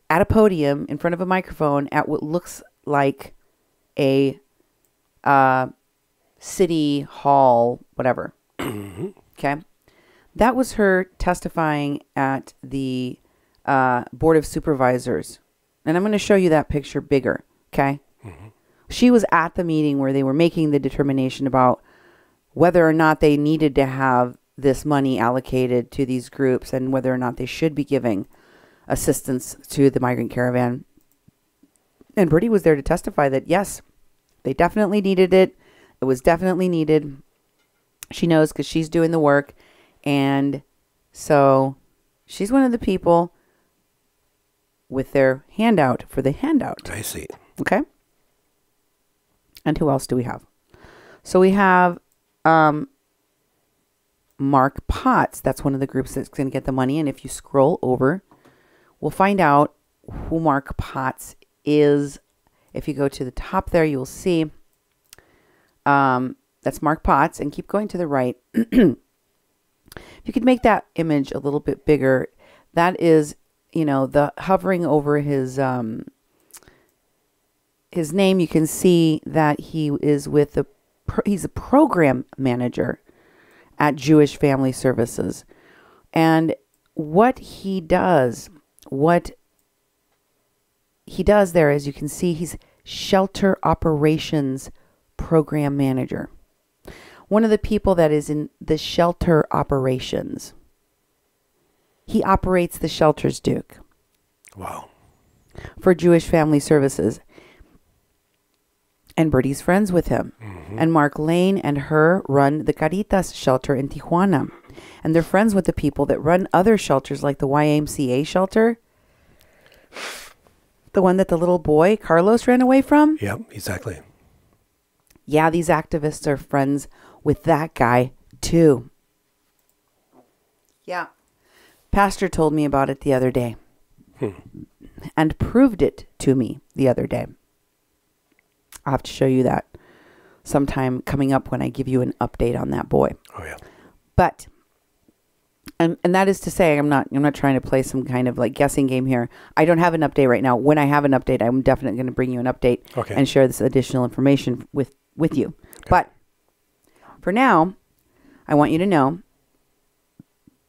at a podium in front of a microphone at what looks like a city hall, whatever. Okay. That was her testifying at the Board of Supervisors. And I'm going to show you that picture bigger. Okay. She was at the meeting where they were making the determination about whether or not they needed to have this money allocated to these groups and whether or not they should be giving assistance to the migrant caravan. And Bertie was there to testify that, yes, they definitely needed it. It was definitely needed. She knows because she's doing the work. And so she's one of the people with their handout for the handout. I see. Okay. And who else do we have? So we have Mark Potts. That's one of the groups that's going to get the money. And if you scroll over, we'll find out who Mark Potts is. If you go to the top there, you'll see that's Mark Potts. And keep going to the right. If you could make that image a little bit bigger, that is, you know, the hovering over his name. You can see that he is with he's a program manager at Jewish Family Services. And what he does there, as you can see, he's shelter operations program manager. One of the people that is in the shelter operations. He operates the shelters, Duke. Wow. For Jewish Family Services. And Bertie's friends with him. And Mark Lane and her run the Caritas shelter in Tijuana. And they're friends with the people that run other shelters like the YMCA shelter. The one that the little boy, Carlos, ran away from. Yep, exactly. Yeah, these activists are friends with that guy too. Yeah. Pastor told me about it the other day. And proved it to me the other day. I'll have to show you that sometime coming up when I give you an update on that boy. Oh, yeah. But, and that is to say, I'm not trying to play some kind of like guessing game here. I don't have an update right now. When I have an update, I'm definitely going to bring you an update and share this additional information with you. Okay. But for now, I want you to know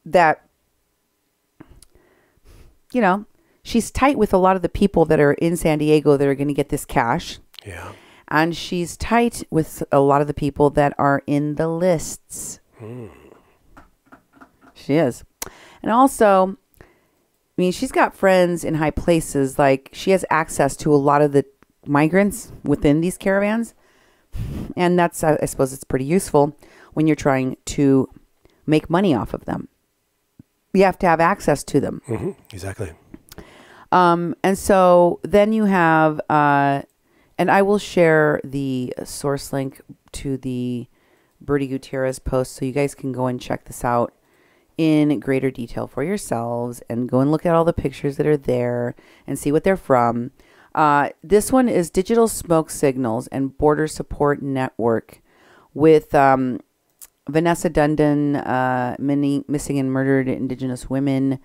that, you know, she's tight with a lot of the people that are in San Diego that are going to get this cash. Yeah. And she's tight with a lot of the people that are in the lists. She is. And also, I mean, she's got friends in high places. Like, she has access to a lot of the migrants within these caravans. And that's, I suppose it's pretty useful when you're trying to make money off of them. You have to have access to them. Exactly. And so then you have, and I will share the source link to the Bertie Gutierrez post so you guys can go and check this out in greater detail for yourselves and go and look at all the pictures that are there and see what they're from. This one is Digital Smoke Signals and Border Support Network with Vanessa Dundon, Missing and Murdered Indigenous Women.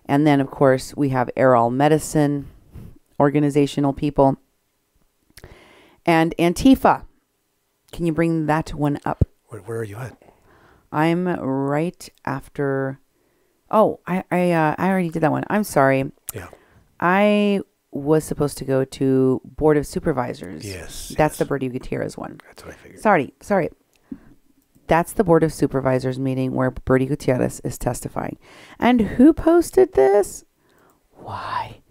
And then, of course, we have Air Medicine, organizational people. And Antifa. Can you bring that one up? Where are you at? I'm right after... Oh, I already did that one. I'm sorry. Yeah. I was supposed to go to Board of Supervisors. Yes. That's the Bertie Gutierrez one. That's what I figured. Sorry. That's the Board of Supervisors meeting where Bertie Gutierrez is testifying. And who posted this? Why?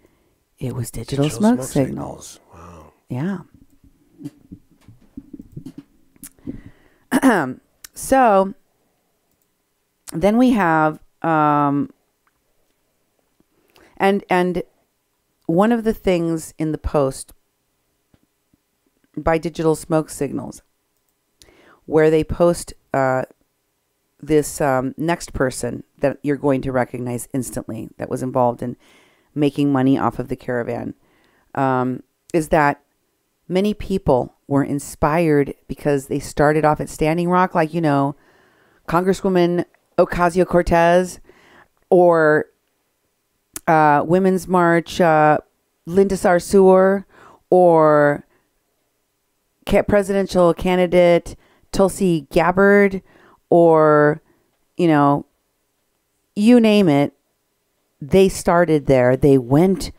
It was Digital Smoke Signals. Wow. Yeah. So then we have and one of the things in the post by Digital Smoke Signals where they post this next person that you're going to recognize instantly that was involved in making money off of the caravan is that many people were inspired because they started off at Standing Rock, like, you know, Congresswoman Ocasio-Cortez or Women's March Linda Sarsour or presidential candidate Tulsi Gabbard or, you know, you name it. They started there. They went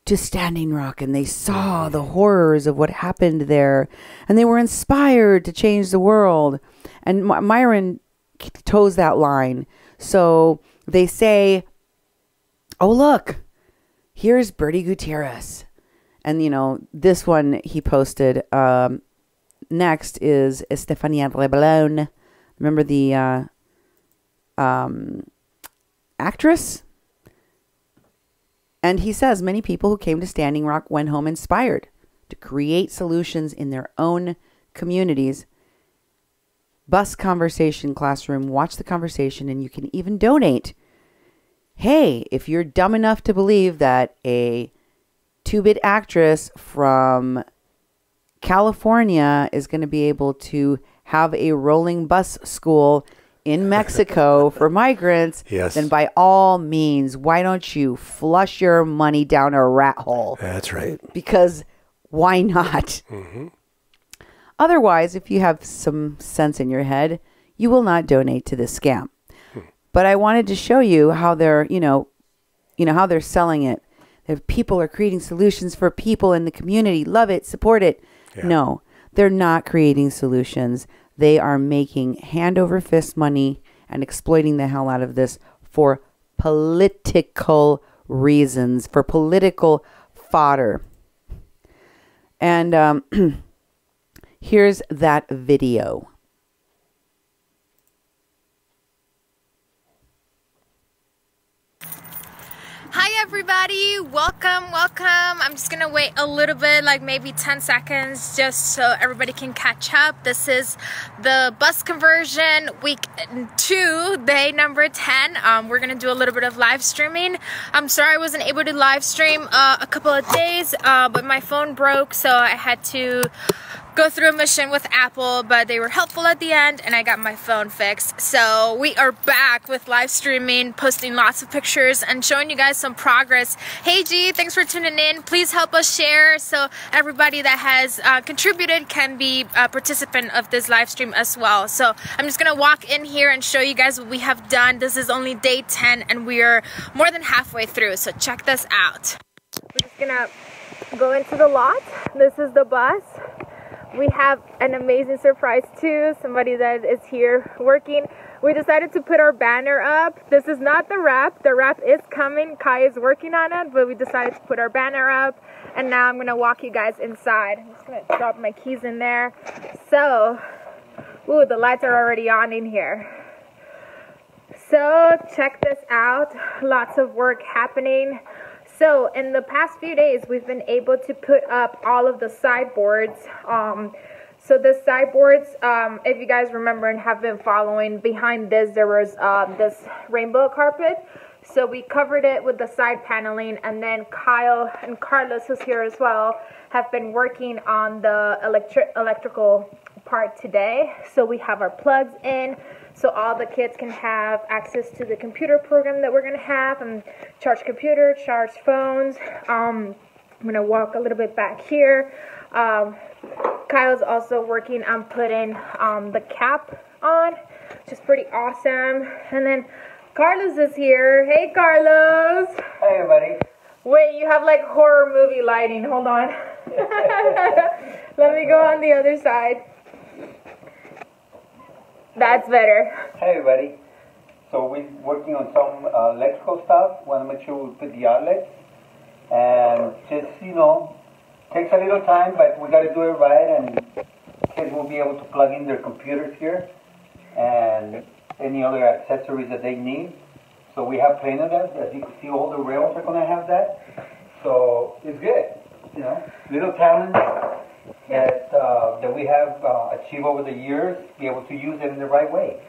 to Standing Rock and they saw the horrors of what happened there and they were inspired to change the world. And Myron toes that line. So they say, oh, look, here's Bertie Gutierrez. And, you know, this one he posted. Next is Estefania Rebelon. Remember the actress? And he says many people who came to Standing Rock went home inspired to create solutions in their own communities. Bus conversation classroom, watch the conversation, and you can even donate. Hey, if you're dumb enough to believe that a 2-bit actress from California is going to be able to have a rolling bus school in Mexico for migrants, yes, then by all means, why don't you flush your money down a rat hole? That's right. Because why not? Mm-hmm. Otherwise, if you have some sense in your head, you will not donate to this scam. But I wanted to show you how they're, you know how they're selling it. That people are creating solutions for people in the community. Love it, support it. Yeah. No, they're not creating solutions. They are making hand over fist money and exploiting the hell out of this for political reasons, for political fodder. And here's that video. Hi everybody, welcome. I'm just gonna wait a little bit, like maybe 10 seconds, just so everybody can catch up. This is the bus conversion week 2, day number 10. We're gonna do a little bit of live streaming. I'm sorry I wasn't able to live stream a couple of days, but my phone broke, so I had to go through a mission with Apple, but they were helpful at the end and I got my phone fixed. So we are back with live streaming, posting lots of pictures and showing you guys some progress. Hey G, thanks for tuning in. Please help us share so everybody that has contributed can be a participant of this live stream as well. So I'm just gonna walk in here and show you guys what we have done. This is only day 10 and we are more than halfway through, so check this out. We're just gonna go into the lot. This is the bus. We have an amazing surprise too, somebody that is here working. We decided to put our banner up. This is not the wrap. The wrap is coming. Kai is working on it, but we decided to put our banner up. And now I'm gonna walk you guys inside. I'm just gonna drop my keys in there. So, ooh, the lights are already on in here. So check this out. Lots of work happening. So in the past few days, we've been able to put up all of the sideboards. So the sideboards, if you guys remember and have been following, behind this there was this rainbow carpet. So we covered it with the side paneling, and then Kyle and Carlos, who's here as well, have been working on the electrical part today. So we have our plugs in, so all the kids can have access to the computer program that we're going to have, and charge computer, charge phones. I'm going to walk a little bit back here. Kyle's also working on putting the cap on, which is pretty awesome. And then Carlos is here. Hey, Carlos. Hey, everybody. Wait, you have like horror movie lighting. Hold on. Let me go on the other side. That's better. Hey, everybody. So we're working on some electrical stuff. Want to make sure we put the outlets. And just, takes a little time, but we got to do it right. And kids will be able to plug in their computers here and any other accessories that they need. So we have plenty of them. As you can see, all the rails are going to have that. So it's good. Little talents that we have achieved over the years, be able to use them in the right way.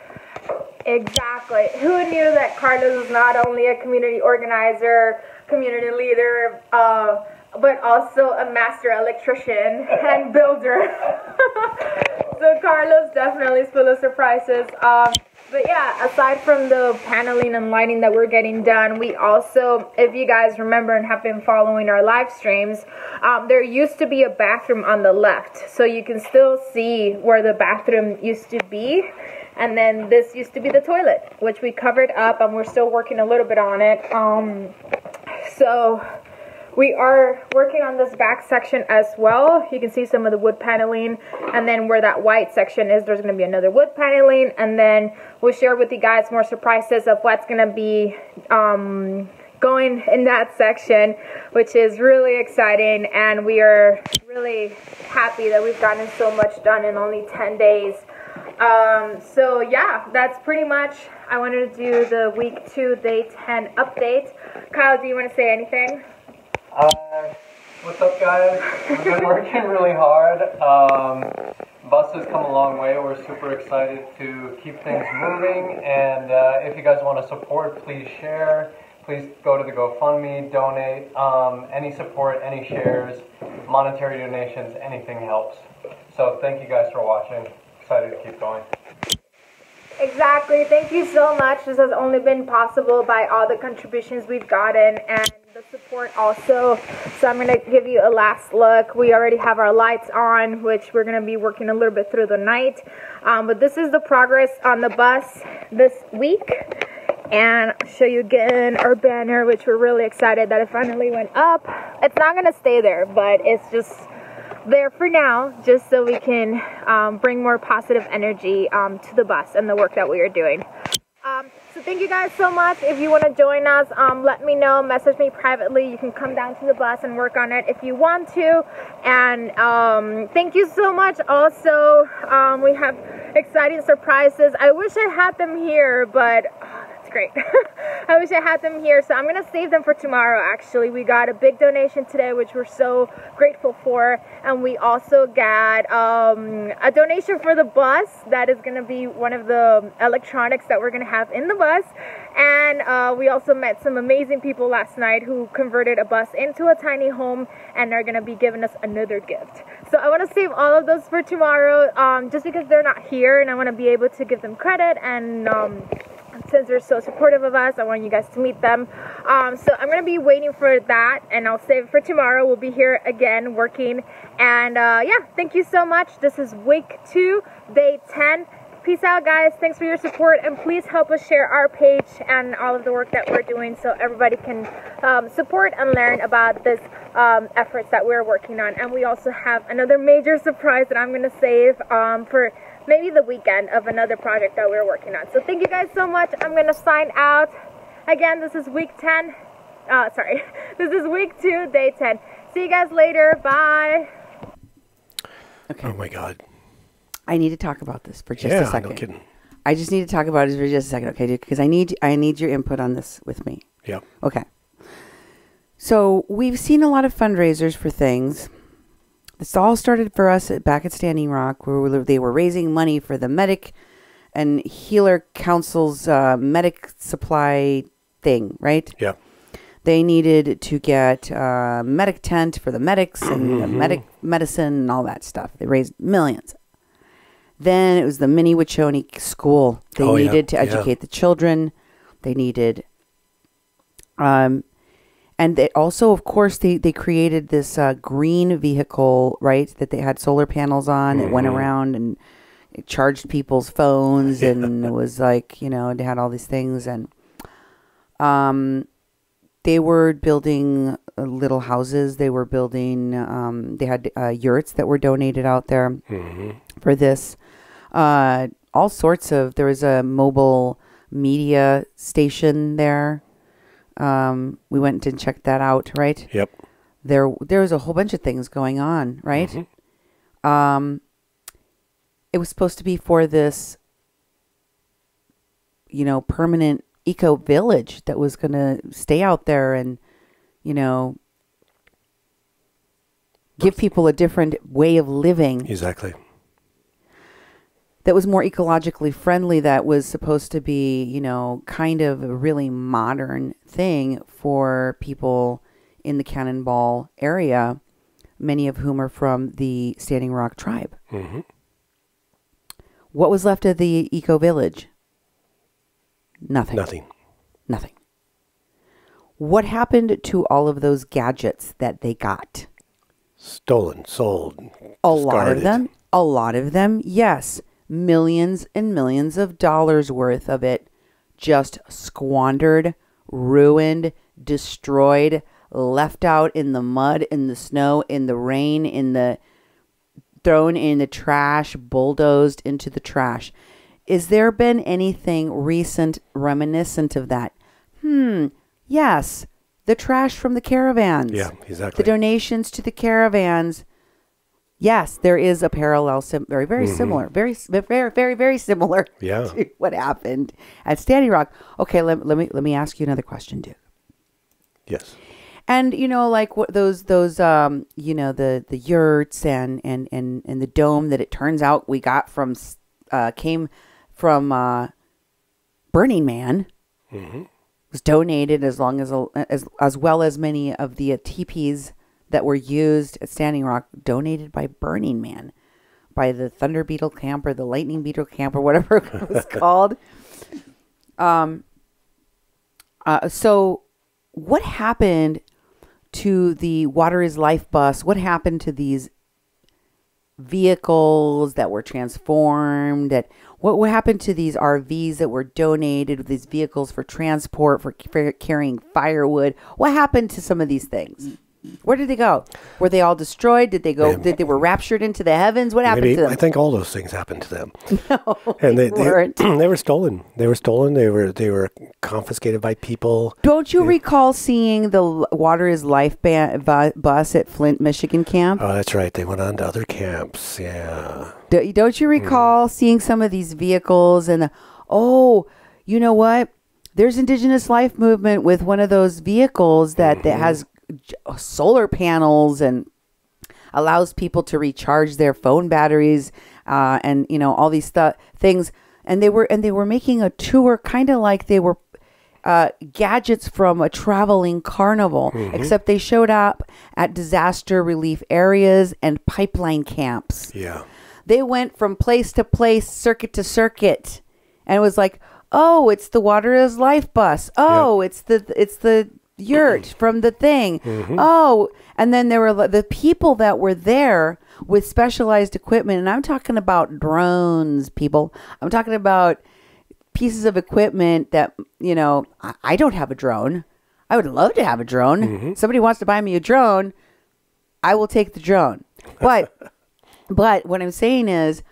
Exactly. Who knew that Carlos is not only a community organizer, community leader, but also a master electrician and builder. So Carlos definitely is full of surprises. But yeah, aside from the paneling and lighting that we're getting done, we also, if you guys remember and have been following our live streams, there used to be a bathroom on the left. So you can still see where the bathroom used to be. And then this used to be the toilet, which we covered up, and we're still working a little bit on it. So we are working on this back section as well. You can see some of the wood paneling, and then where that white section is, there's going to be another wood paneling, and then we'll share with you guys more surprises of what's going to be going in that section, which is really exciting, and we are really happy that we've gotten so much done in only 10 days. So yeah, that's pretty much, I wanted to do the week 2, day 10 update. Kyle, do you want to say anything? What's up, guys? We've been working really hard. Bus has come a long way. We're super excited to keep things moving, and if you guys want to support, please share. Please go to the GoFundMe, donate. Any support, any shares, monetary donations, anything helps. So thank you guys for watching. Excited to keep going. Exactly. Thank you so much. This has only been possible by all the contributions we've gotten and the support also. So I'm going to give you a last look. We already have our lights on, which we're going to be working a little bit through the night. But this is the progress on the bus this week. And I'll show you again our banner, which we're really excited that it finally went up. It's not going to stay there, but it's just there for now, just so we can bring more positive energy to the bus and the work that we are doing. So thank you guys so much. If you want to join us, let me know, message me privately. You can come down to the bus and work on it if you want to. And thank you so much. Also, we have exciting surprises. I wish I had them here, but great. I wish I had them here, so I'm gonna save them for tomorrow. Actually, we got a big donation today, which we're so grateful for, and we also got a donation for the bus. That is gonna be one of the electronics that we're gonna have in the bus. And we also met some amazing people last night who converted a bus into a tiny home and are gonna be giving us another gift. So I want to save all of those for tomorrow, just because they're not here, and I want to be able to give them credit. And since they're so supportive of us, I want you guys to meet them. So I'm going to be waiting for that, and I'll save it for tomorrow. We'll be here again working. And yeah, thank you so much. This is week 2, day 10. Peace out, guys. Thanks for your support, and please help us share our page and all of the work that we're doing so everybody can support and learn about this efforts that we're working on. And we also have another major surprise that I'm going to save for maybe the weekend of another project that we're working on. So thank you guys so much. I'm going to sign out. Again, this is week 10. This is week 2, day 10. See you guys later. Bye. Okay. Oh my God. I need to talk about this for just a second. No kidding. I just need to talk about it for just a second, okay, dude? Because I need your input on this with me. Yeah. Okay. So we've seen a lot of fundraisers for things. This all started for us back at Standing Rock, where they were raising money for the Medic and Healer Council's medic supply thing, right? Yeah. They needed to get a medic tent for the medics and the medic medicine and all that stuff. They raised millions. Then it was the mini Wachoni school. They needed to educate the children. They needed, and they also, of course, they created this green vehicle, right? That they had solar panels on. It went around and it charged people's phones, and it was like, you know, they had all these things, and they were building little houses. They were building. They had yurts that were donated out there for this. All sorts of. There was a mobile media station there. We went and checked that out, right? Yep. There was a whole bunch of things going on, right? It was supposed to be for this, you know, permanent eco village that was going to stay out there and, you know, give people a different way of living. Exactly. That was more ecologically friendly, that was supposed to be, you know, kind of a really modern thing for people in the Cannonball area, many of whom are from the Standing Rock tribe. What was left of the eco village? Nothing. Nothing. What happened to all of those gadgets that they got? Stolen, sold, A lot of them, yes. Millions and millions of dollars worth of it just squandered, ruined, destroyed, left out in the mud, in the snow, in the rain, thrown in the trash, bulldozed into the trash. Is there been anything recent reminiscent of that? Yes. The trash from the caravans. Yeah, exactly. The donations to the caravans. Yes, there is a parallel, very similar, very similar to what happened at Standing Rock. Okay, let me ask you another question, Duke. Yes. And you know, like what those you know, the yurts and the dome that it turns out we got from came from Burning Man. Was donated as well as many of the teepees that were used at Standing Rock, donated by Burning Man, by the Thunder Beetle Camp or the Lightning Beetle Camp or whatever it was called. So what happened to the Water is Life bus? What happened to these vehicles that were transformed? What happened to these RVs that were donated, these vehicles for transport, for carrying firewood? What happened to some of these things? Where did they go? Were they all destroyed? Did they go? Did they were raptured into the heavens? What happened to them? I think all those things happened to them. No, and they weren't. They were stolen. They were confiscated by people. Don't you recall seeing the Water is Life bus at Flint, Michigan camp? Oh, that's right. They went on to other camps. Yeah. Don't you recall seeing some of these vehicles and you know what? There's Indigenous Life Movement with one of those vehicles that has solar panels and allows people to recharge their phone batteries, and you know, all these things. And they were making a tour, kind of like they were gadgets from a traveling carnival, except they showed up at disaster relief areas and pipeline camps. Yeah. They went from place to place, circuit to circuit, and it was like, oh, it's the Water is Life bus. Oh, it's the yurt from the thing. Oh, and then there were the people that were there with specialized equipment, and I'm talking about drones, people. I'm talking about pieces of equipment that, you know, I don't have a drone. I would love to have a drone. Somebody wants to buy me a drone, I will take the drone. But what I'm saying is,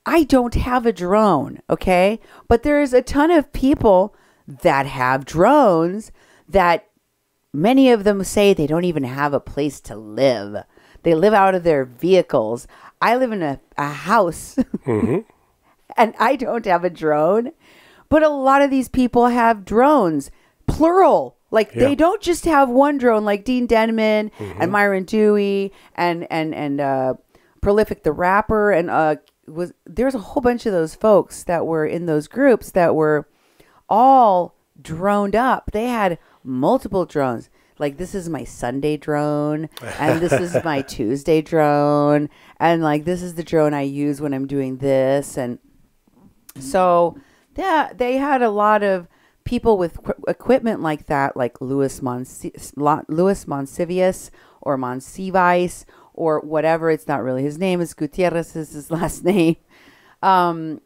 I don't have a drone, okay? But there's a ton of people that have drones that many of them say they don't even have a place to live. They live out of their vehicles. I live in a house and I don't have a drone. But a lot of these people have drones, plural. Like they don't just have one drone, like Dean Denman and Myron Dewey and Prolific the Rapper, and there's a whole bunch of those folks that were in those groups that were all droned up. They had multiple drones. Like, this is my Sunday drone, and this is my Tuesday drone, and like this is the drone I use when I'm doing this. And so yeah, they had a lot of people with equipment like that, like Louis Monsivius or Monsivice or whatever. It's not really his name. It's Gutierrez is his last name. Myron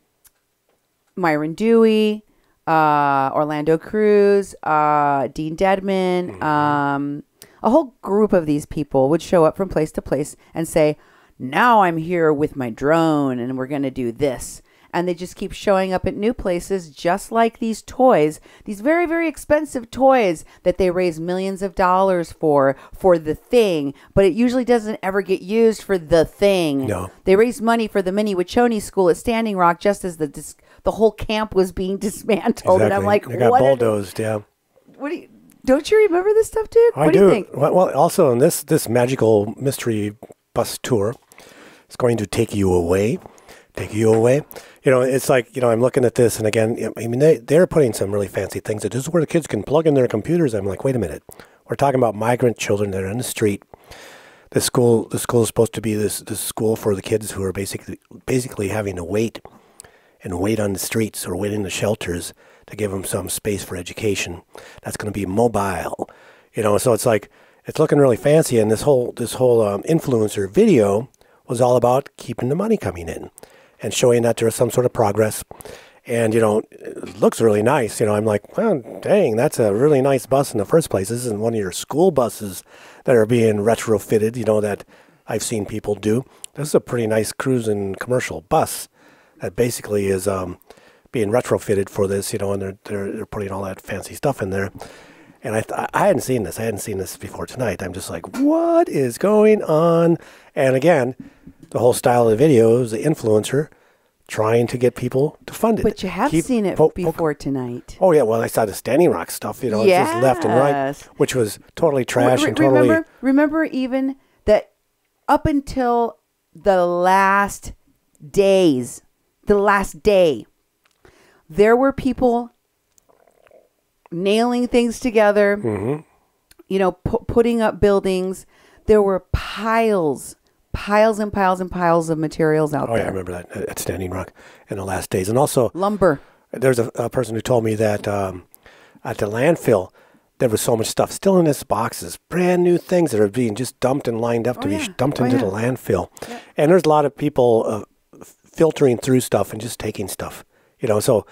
Dewey, Orlando Cruz, Dean Dedman, a whole group of these people would show up from place to place and say, now I'm here with my drone and we're going to do this. And they just keep showing up at new places, just like these toys, these very, very expensive toys that they raise millions of dollars for the thing. But it usually doesn't ever get used for the thing. No. They raised money for the Mini Wachoni School at Standing Rock just as the whole camp was being dismantled. Exactly. And I'm like, they got what? bulldozed, Don't you remember this stuff, dude? I what do you think? Well, also in this magical mystery bus tour, it's going to take you away. It's like, I'm looking at this, and again, I mean, they're putting some really fancy things. This is where the kids can plug in their computers. I'm like, wait a minute. We're talking about migrant children that are in the street. The school is supposed to be this school for the kids who are basically having to wait on the streets or wait in the shelters to give them some space for education. That's going to be mobile, so it's like, it's looking really fancy. And this whole influencer video was all about keeping the money coming in and showing that there was some sort of progress. And, it looks really nice. I'm like, well, dang, that's a really nice bus in the first place. This isn't one of your school buses that are being retrofitted, that I've seen people do. This is a pretty nice cruising commercial bus that basically is being retrofitted for this, and they're putting all that fancy stuff in there. And I hadn't seen this. I hadn't seen this before tonight. I'm just like, what is going on? And again, the whole style of the video is the influencer trying to get people to fund it. But you have seen it before tonight. Oh, yeah. Well, I saw the Standing Rock stuff, it's just left and right, which was totally trash and totally... Remember even that up until the last day, there were people nailing things together, putting up buildings. There were piles and piles and piles of materials out there. Oh, yeah, I remember that at Standing Rock in the last days. And also... lumber. There's a person who told me that at the landfill, there was so much stuff still in this boxes, brand new things that are being just dumped and lined up to be dumped into the landfill. Yeah. And there's a lot of people filtering through stuff and just taking stuff, so...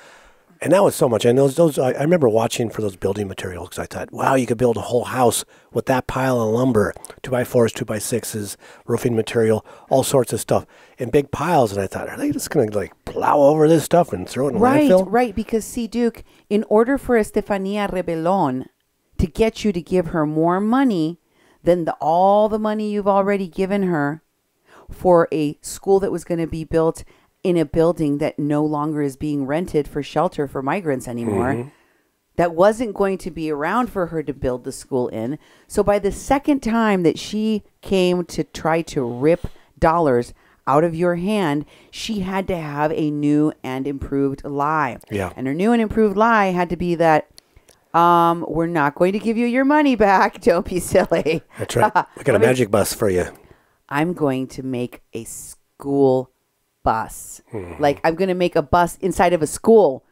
And that was so much. And those I remember watching for those building materials because I thought, wow, you could build a whole house with that pile of lumber, 2x4s, 2x6s, roofing material, all sorts of stuff in big piles. And I thought, are they just going to plow over this stuff and throw it in the landfill? Right. Because see, Duke, in order for Estefania Rebelon to get you to give her more money than all the money you've already given her for a school that was going to be built in a building that no longer is being rented for shelter for migrants anymore, that wasn't going to be around for her to build the school in. So by the second time that she came to try to rip dollars out of your hand, she had to have a new and improved lie. Yeah. And her new and improved lie had to be that we're not going to give you your money back. Don't be silly. That's right. We got a magic bus for you. I'm going to make a school bus. Like, I'm going to make a bus inside of a school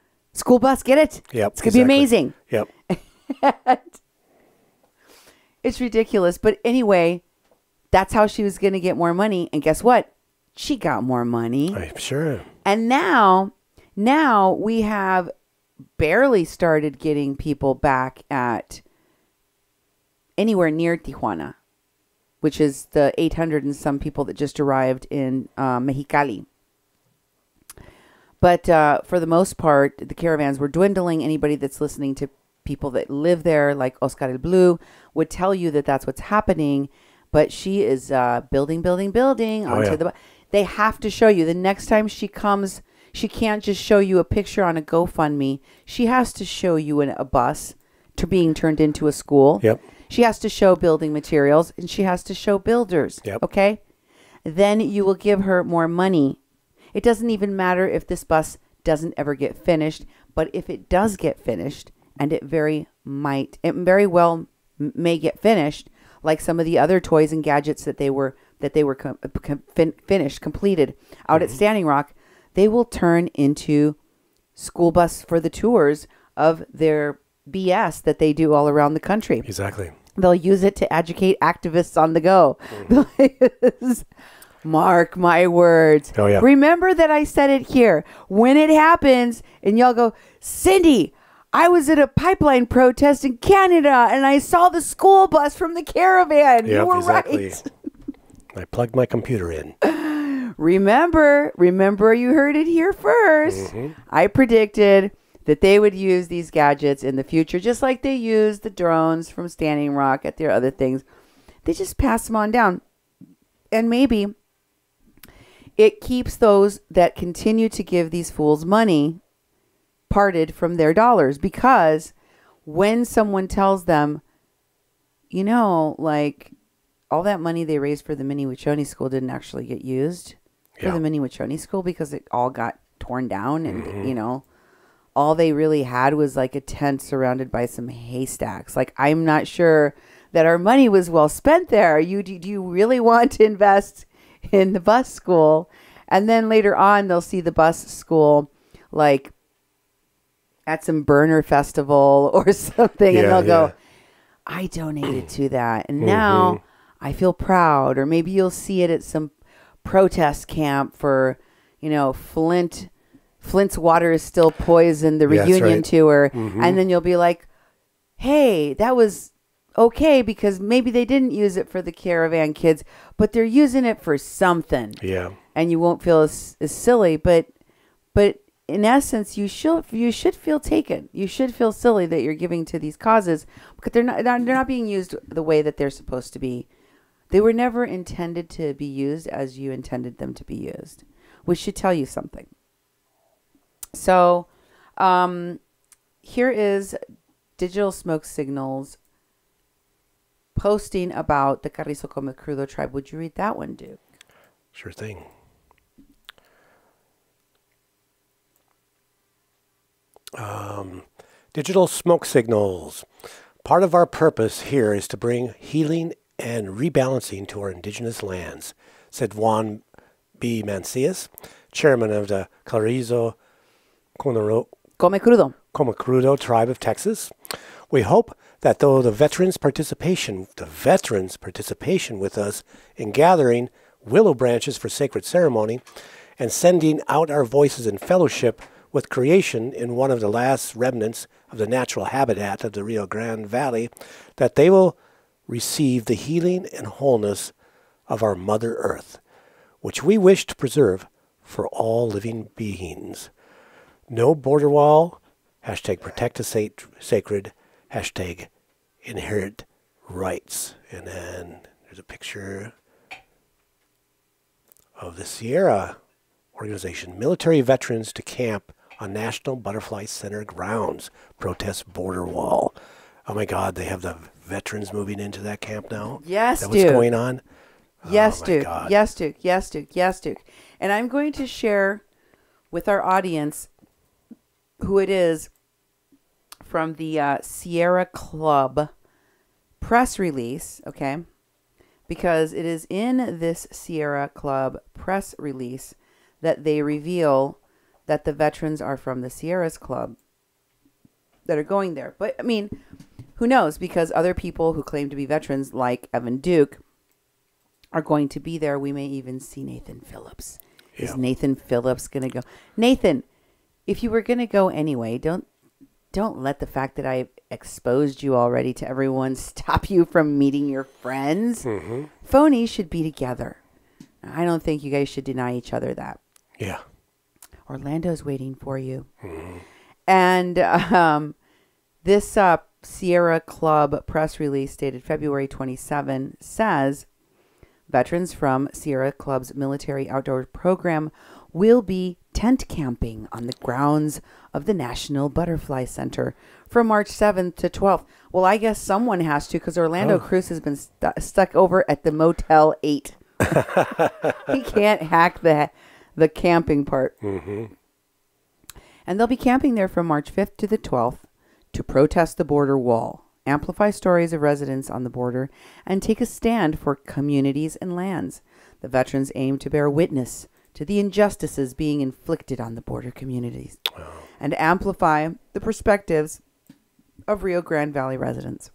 bus. Get it? Yep. It's going to be amazing. Yep. It's ridiculous. But anyway, that's how she was going to get more money. And guess what? She got more money. I'm sure. And now we have barely started getting people back at anywhere near Tijuana, which is the 800 and some people that just arrived in Mexicali. But for the most part, the caravans were dwindling. Anybody that's listening to people that live there, like Oscar el Blue, would tell you that that's what's happening. But she is building onto the... They have to show you. The next time she comes, she can't just show you a picture on a GoFundMe. She has to show you a bus being turned into a school. Yep. She has to show building materials, and she has to show builders. Yep. Okay? Then you will give her more money. It doesn't even matter if this bus doesn't ever get finished, but if it does get finished, and it very well may get finished, like some of the other toys and gadgets that they were completed out at Standing Rock, they will turn into school bus for the tours of their BS that they do all around the country. Exactly. They'll use it to educate activists on the go. Mark my words. Oh, yeah. Remember that I said it here. When it happens, and y'all go, Cindy, I was at a pipeline protest in Canada, and I saw the school bus from the caravan. Yep, You were exactly. right. I plugged my computer in. Remember, you heard it here first. I predicted that they would use these gadgets in the future, just like they used the drones from Standing Rock at their other things. They just pass them on down. And maybe it keeps those that continue to give these fools money parted from their dollars, because when someone tells them, you know, like, all that money they raised for the Mini Wachoni School didn't actually get used for the Mini Wachoni School because it all got torn down, and you know, all they really had was like a tent surrounded by some haystacks. Like, I'm not sure that our money was well spent there. Do you really want to invest in the bus school? And then later on, they'll see the bus school like at some burner festival or something, and they'll go, I donated to that, and now I feel proud. Or maybe you'll see it at some protest camp for, you know, Flint's water is still poison, the reunion tour. And then you'll be like, hey, that was okay, because maybe they didn't use it for the caravan kids, but they're using it for something. Yeah. And you won't feel as silly, but in essence, you should feel taken. You should feel silly that you're giving to these causes, because they're not being used the way that they're supposed to be. They were never intended to be used as you intended them to be used, which should tell you something. So, here is Digital Smoke Signals posting about the Carrizo Come Crudo tribe. Would you read that one, Duke? Sure thing. Digital Smoke Signals. Part of our purpose here is to bring healing and rebalancing to our indigenous lands, said Juan B. Mancias, chairman of the Carrizo Come Crudo tribe of Texas. We hope that though the veterans' participation with us in gathering willow branches for sacred ceremony and sending out our voices in fellowship with creation in one of the last remnants of the natural habitat of the Rio Grande Valley, that they will receive the healing and wholeness of our Mother Earth, which we wish to preserve for all living beings. No border wall, hashtag protect the sacred, hashtag inherit rights. And then there's a picture of the Sierra organization, military veterans to camp on National Butterfly Center grounds, protest border wall. Oh my God, they have the veterans moving into that camp now? Yes, Is that Duke. what's going on? Yes, oh Duke. God. Yes, Duke. Yes, Duke. Yes, Duke. And I'm going to share with our audience who it is from the Sierra Club press release, okay? Because it is in this Sierra Club press release that they reveal that the veterans are from the Sierras Club that are going there. But, I mean, who knows? Because other people who claim to be veterans, like Evan Duke, are going to be there. We may even see Nathan Phillips. Yeah. Is Nathan Phillips going to go? Nathan, if you were going to go anyway, don't let the fact that I exposed you already to everyone stop you from meeting your friends. Phonies should be together. I don't think you guys should deny each other that. Yeah. Orlando's waiting for you. And this Sierra Club press release dated February 27 says, veterans from Sierra Club's military outdoor program will be tent camping on the grounds of the National Butterfly Center from March 7th to 12th. Well, I guess someone has to, because Orlando Cruz has been stuck over at the Motel 8. He can't hack the camping part. And they'll be camping there from March 5th to the 12th to protest the border wall, amplify stories of residents on the border, and take a stand for communities and lands. The veterans aim to bear witness to the injustices being inflicted on the border communities and amplify the perspectives of Rio Grande Valley residents.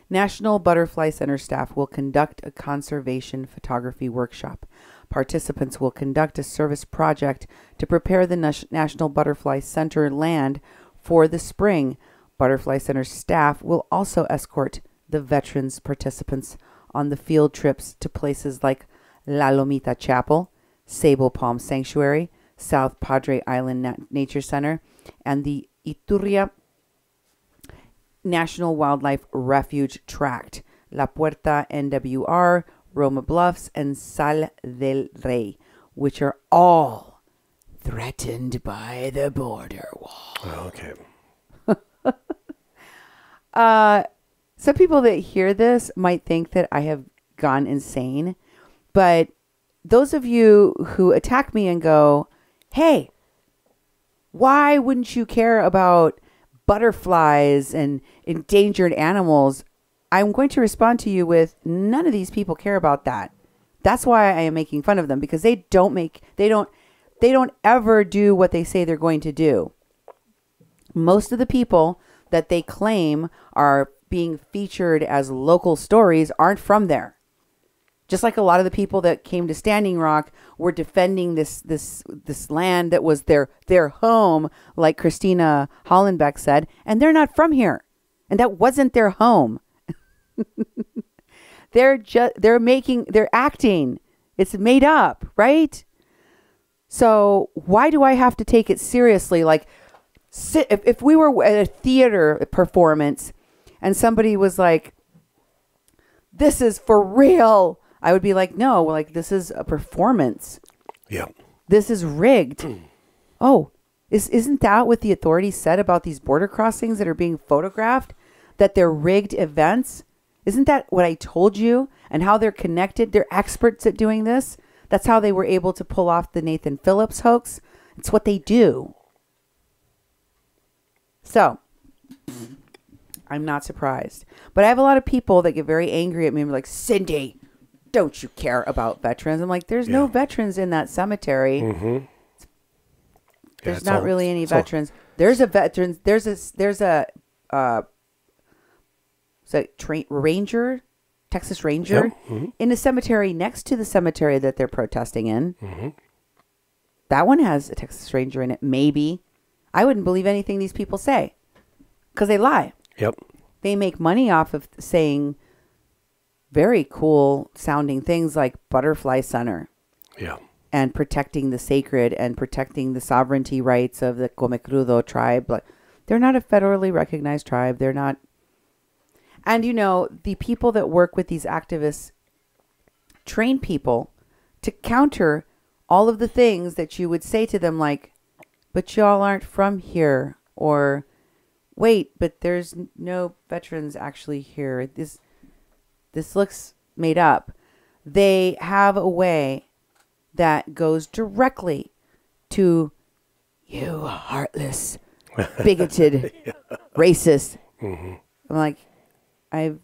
National Butterfly Center staff will conduct a conservation photography workshop. Participants will conduct a service project to prepare the National Butterfly Center land for the spring. Butterfly Center staff will also escort the veterans participants on the field trips to places like La Lomita Chapel, Sable Palm Sanctuary, South Padre Island Nature Center, and the Iturria National Wildlife Refuge Tract, La Puerta NWR, Roma Bluffs, and Sal del Rey, which are all threatened by the border wall. Okay. Some people that hear this might think that I have gone insane, but those of you who attack me and go, hey, why wouldn't you care about butterflies and endangered animals? I'm going to respond to you with, none of these people care about that. That's why I am making fun of them, because they don't ever do what they say they're going to do. Most of the people that they claim are being featured as local stories aren't from there. Just like a lot of the people that came to Standing Rock were defending this land that was their home, like Christina Hollenbeck said, and they're not from here. And that wasn't their home. They're acting. It's made up, right? So why do I have to take it seriously? Like, if we were at a theater performance and somebody was like, this is for real, I would be like, no, like, this is a performance. Yeah. This is rigged. Oh, isn't that what the authorities said about these border crossings that are being photographed? That they're rigged events? Isn't that what I told you? And how they're connected? They're experts at doing this. That's how they were able to pull off the Nathan Phillips hoax. It's what they do. So, I'm not surprised. But I have a lot of people that get very angry at me and be like, Cindy, don't you care about veterans? I'm like, there's no veterans in that cemetery. There's not really any veterans. There's a veteran. There's a ranger, Texas Ranger, in a cemetery next to the cemetery that they're protesting in. That one has a Texas Ranger in it. Maybe. I wouldn't believe anything these people say, because they lie. Yep. They make money off of saying very cool sounding things like Butterfly Center. Yeah. And protecting the sacred and protecting the sovereignty rights of the Comecrudo tribe. Like, they're not a federally recognized tribe. They're not. And, you know, the people that work with these activists train people to counter all of the things that you would say to them, like, but y'all aren't from here. Or, wait, but there's no veterans actually here. This looks made up. They have a way that goes directly to you heartless, bigoted, racist. I'm like, I've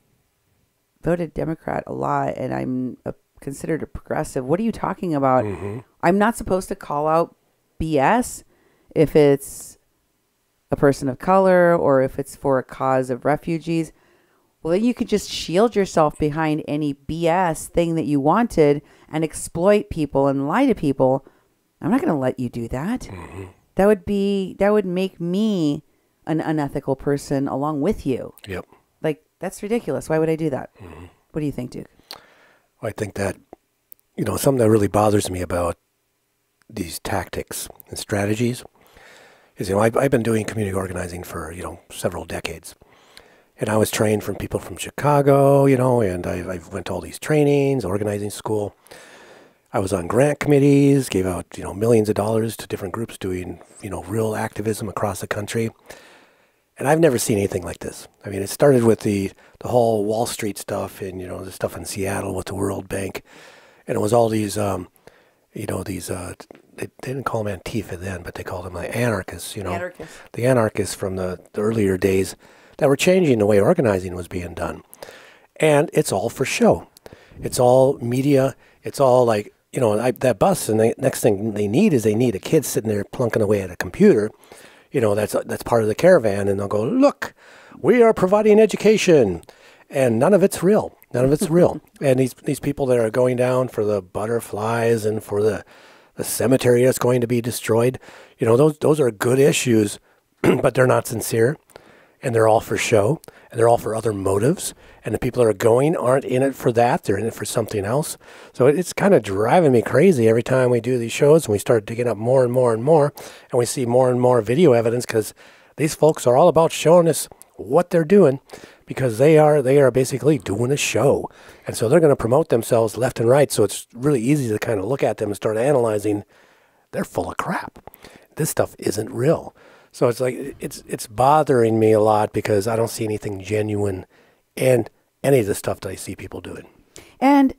voted Democrat a lot, and I'm considered a progressive. What are you talking about? I'm not supposed to call out BS if it's a person of color or if it's for a cause of refugees. Well, then you could just shield yourself behind any BS thing that you wanted and exploit people and lie to people. I'm not going to let you do that. That would make me an unethical person along with you. Yep. Like, that's ridiculous. Why would I do that? What do you think, Duke? I think that, you know, something that really bothers me about these tactics and strategies is, you know, I've been doing community organizing for, you know, several decades. And I was trained from people from Chicago, you know, and I went to all these trainings, organizing school. I was on grant committees, gave out, millions of dollars to different groups doing, real activism across the country. And I've never seen anything like this. I mean, it started with the whole Wall Street stuff and, the stuff in Seattle with the World Bank. And it was all these, they didn't call them Antifa then, but they called them like anarchists, Anarchists. The anarchists from the earlier days that were changing the way organizing was being done. And it's all for show. It's all media. It's all like, that bus, and the next thing they need is a kid sitting there plunking away at a computer. That's part of the caravan, and they'll go, look, we are providing education, and none of it's real. None of it's real. And these people that are going down for the butterflies and for the cemetery that's going to be destroyed, those are good issues, but they're not sincere, and they're all for show, and they're all for other motives. And the people that are going aren't in it for that. They're in it for something else. So it's kind of driving me crazy every time we do these shows and we start digging up more and more and more. And we see more and more video evidence because these folks are all about showing us what they're doing because they are basically doing a show. And so they're going to promote themselves left and right. So it's really easy to kind of look at them and start analyzing. They're full of crap. This stuff isn't real. So it's like it's bothering me a lot because I don't see anything genuine in any of the stuff that I see people doing. And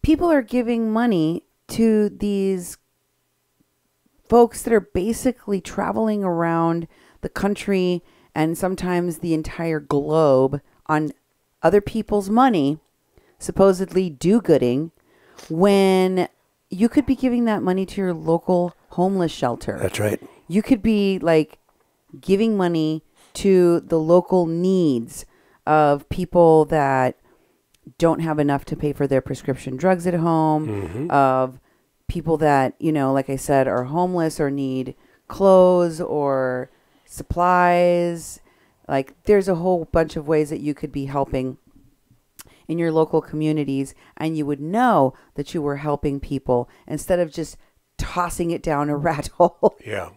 people are giving money to these folks that are basically traveling around the country and sometimes the entire globe on other people's money, supposedly do-gooding, when you could be giving that money to your local homeless shelter. That's right. You could be like giving money to the local needs of people that don't have enough to pay for their prescription drugs at home, of people that, like I said, are homeless or need clothes or supplies. Like there's a whole bunch of ways that you could be helping in your local communities, and you would know that you were helping people instead of just tossing it down a rat hole. Yeah.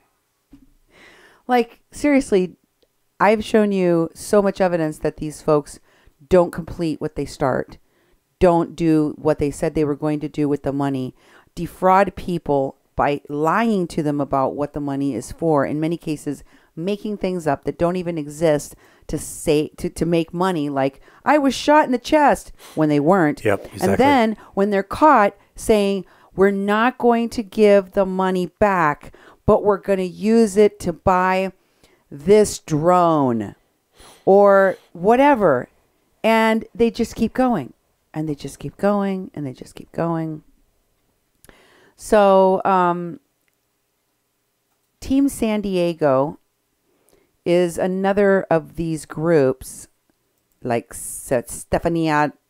Like, seriously, I've shown you so much evidence that these folks don't complete what they start, don't do what they said they were going to do with the money, defraud people by lying to them about what the money is for, in many cases making things up that don't even exist to say to make money, like I was shot in the chest when they weren't. Yep, exactly. And then when they're caught saying we're not going to give the money back, but we're going to use it to buy this drone or whatever. And they just keep going and they just keep going and they just keep going. So, Team San Diego is another of these groups, like Stephanie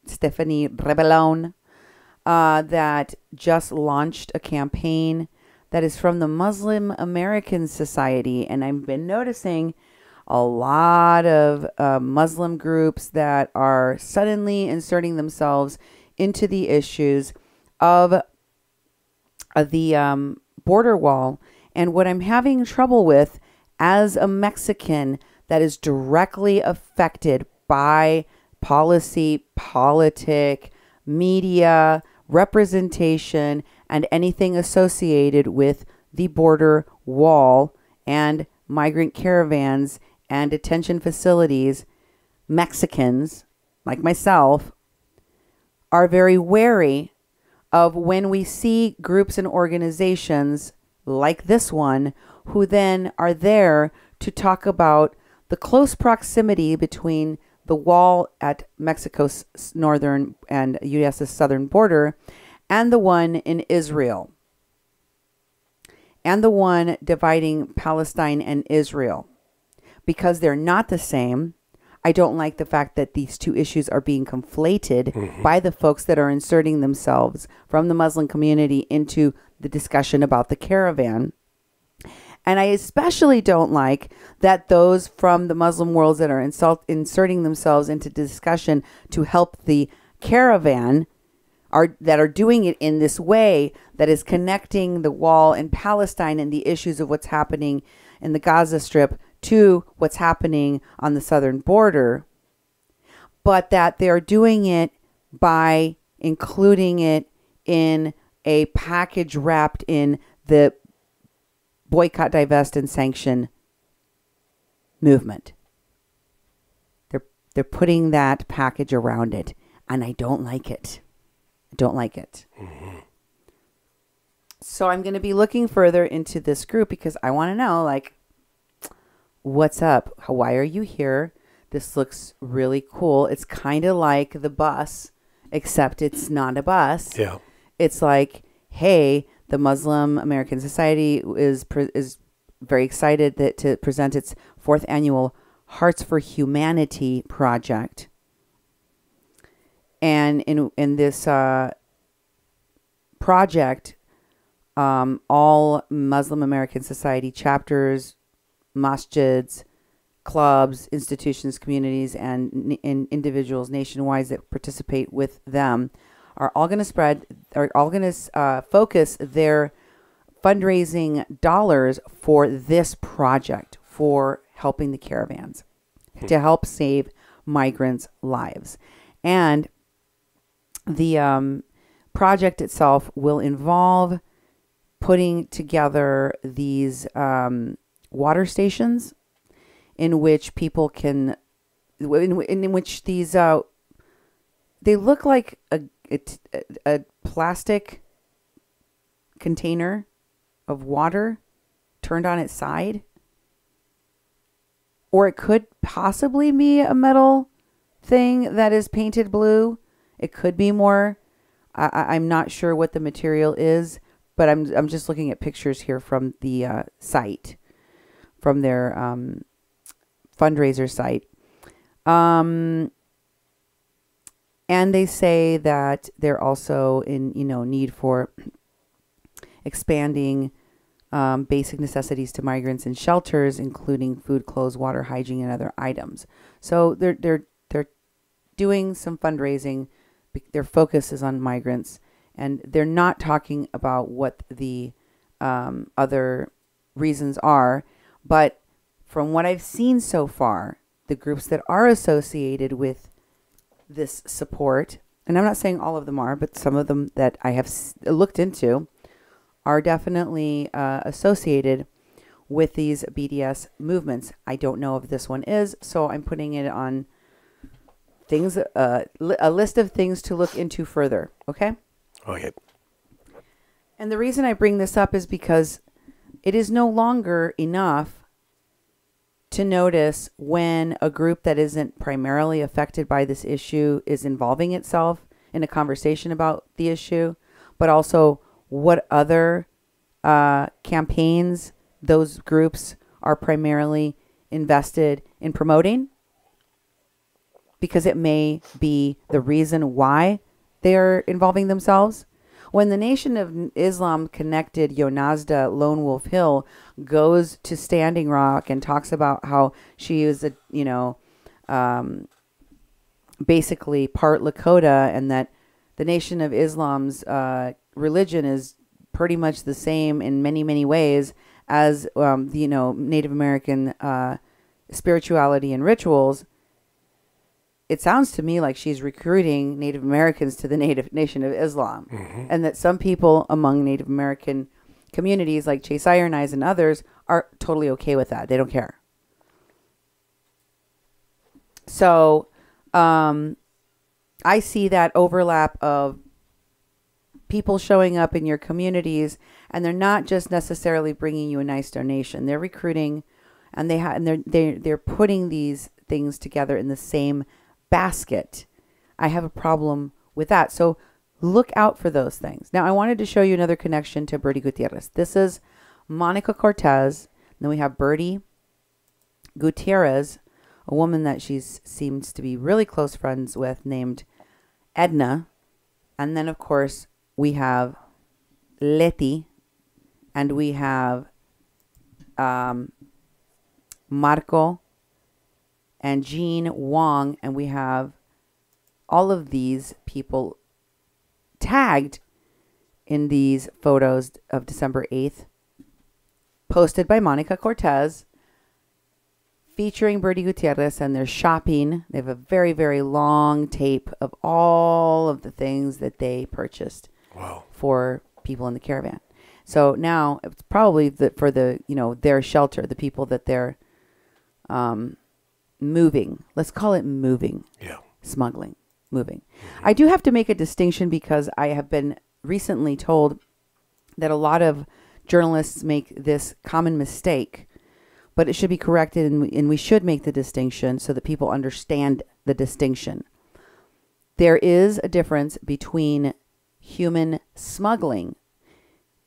Rebelon, that just launched a campaign that is from the Muslim American Society. And I've been noticing a lot of Muslim groups that are suddenly inserting themselves into the issues of the border wall. And what I'm having trouble with as a Mexican that is directly affected by policy, politic, media, representation, and anything associated with the border wall and migrant caravans and detention facilities, Mexicans like myself are very wary of when we see groups and organizations like this one who then are there to talk about the close proximity between the wall at Mexico's northern and U.S.'s southern border and the one in Israel and the one dividing Palestine and Israel. Because they're not the same, I don't like the fact that these two issues are being conflated by the folks that are inserting themselves from the Muslim community into the discussion about the caravan. And I especially don't like that those from the Muslim worlds that are inserting themselves into discussion to help the caravan that are doing it in this way that is connecting the wall in Palestine and the issues of what's happening in the Gaza Strip to what's happening on the southern border, but that they're doing it by including it in a package wrapped in the boycott, divest, and sanction movement. They're putting that package around it, and I don't like it. I don't like it. Mm-hmm. So I'm going to be looking further into this group because I want to know, like, what's up? Why are you here? This looks really cool. It's kind of like the bus, except it's not a bus. Yeah. It's like, hey, the Muslim American Society is very excited to present its 4th annual Hearts for Humanity project. And in this project, all Muslim American Society chapters, masjids, clubs, institutions, communities, and individuals nationwide that participate with them are all going to focus their fundraising dollars for this project, for helping the caravans, to help save migrants' lives. And the project itself will involve putting together these water stations in which people can, in which these, they look like a plastic container of water turned on its side. Or it could possibly be a metal thing that is painted blue. It could be more. I'm not sure what the material is, but I'm just looking at pictures here from the site, from their fundraiser site. And they say that they're also in need for expanding basic necessities to migrants in shelters, including food, clothes, water, hygiene, and other items. So they're doing some fundraising. Their focus is on migrants, and they're not talking about what the other reasons are. But from what I've seen so far, the groups that are associated with this support, and I'm not saying all of them are, but some of them that I have looked into are definitely associated with these BDS movements. I don't know if this one is, so I'm putting it on things, a list of things to look into further. Okay? Okay. And the reason I bring this up is because it is no longer enough to notice when a group that isn't primarily affected by this issue is involving itself in a conversation about the issue, but also what other campaigns those groups are primarily invested in promoting, because it may be the reason why they're involving themselves. When the Nation of Islam connected Yonazda Lone Wolf Hill goes to Standing Rock and talks about how she is basically part Lakota, and that the Nation of Islam's religion is pretty much the same in many, many ways as Native American spirituality and rituals. It sounds to me like she's recruiting Native Americans to the Nation of Islam, and that some people among Native American communities, like Chase Iron Eyes and others, are totally okay with that. They don't care. So I see that overlap of people showing up in your communities, and they're not just necessarily bringing you a nice donation. They're recruiting, and they're putting these things together in the same basket. I have a problem with that. So look out for those things. Now, I wanted to show you another connection to Bertie Gutierrez. This is Monica Cortez. Then we have Bertie Gutierrez, a woman that she seems to be really close friends with, named Edna. And then, of course, we have Leti, and we have Marco and Jean Wong, and we have all of these people tagged in these photos of December 8th, posted by Monica Cortez, featuring Bertie Gutierrez, and they're shopping. They have a very, very long tape of all of the things that they purchased Wow. for people in the caravan. So now it's probably for the, their shelter, the people that they're moving. Let's call it moving. Yeah. Smuggling. Moving. I do have to make a distinction because I have been recently told that a lot of journalists make this common mistake, but it should be corrected, and we should make the distinction so that people understand the distinction. There is a difference between human smuggling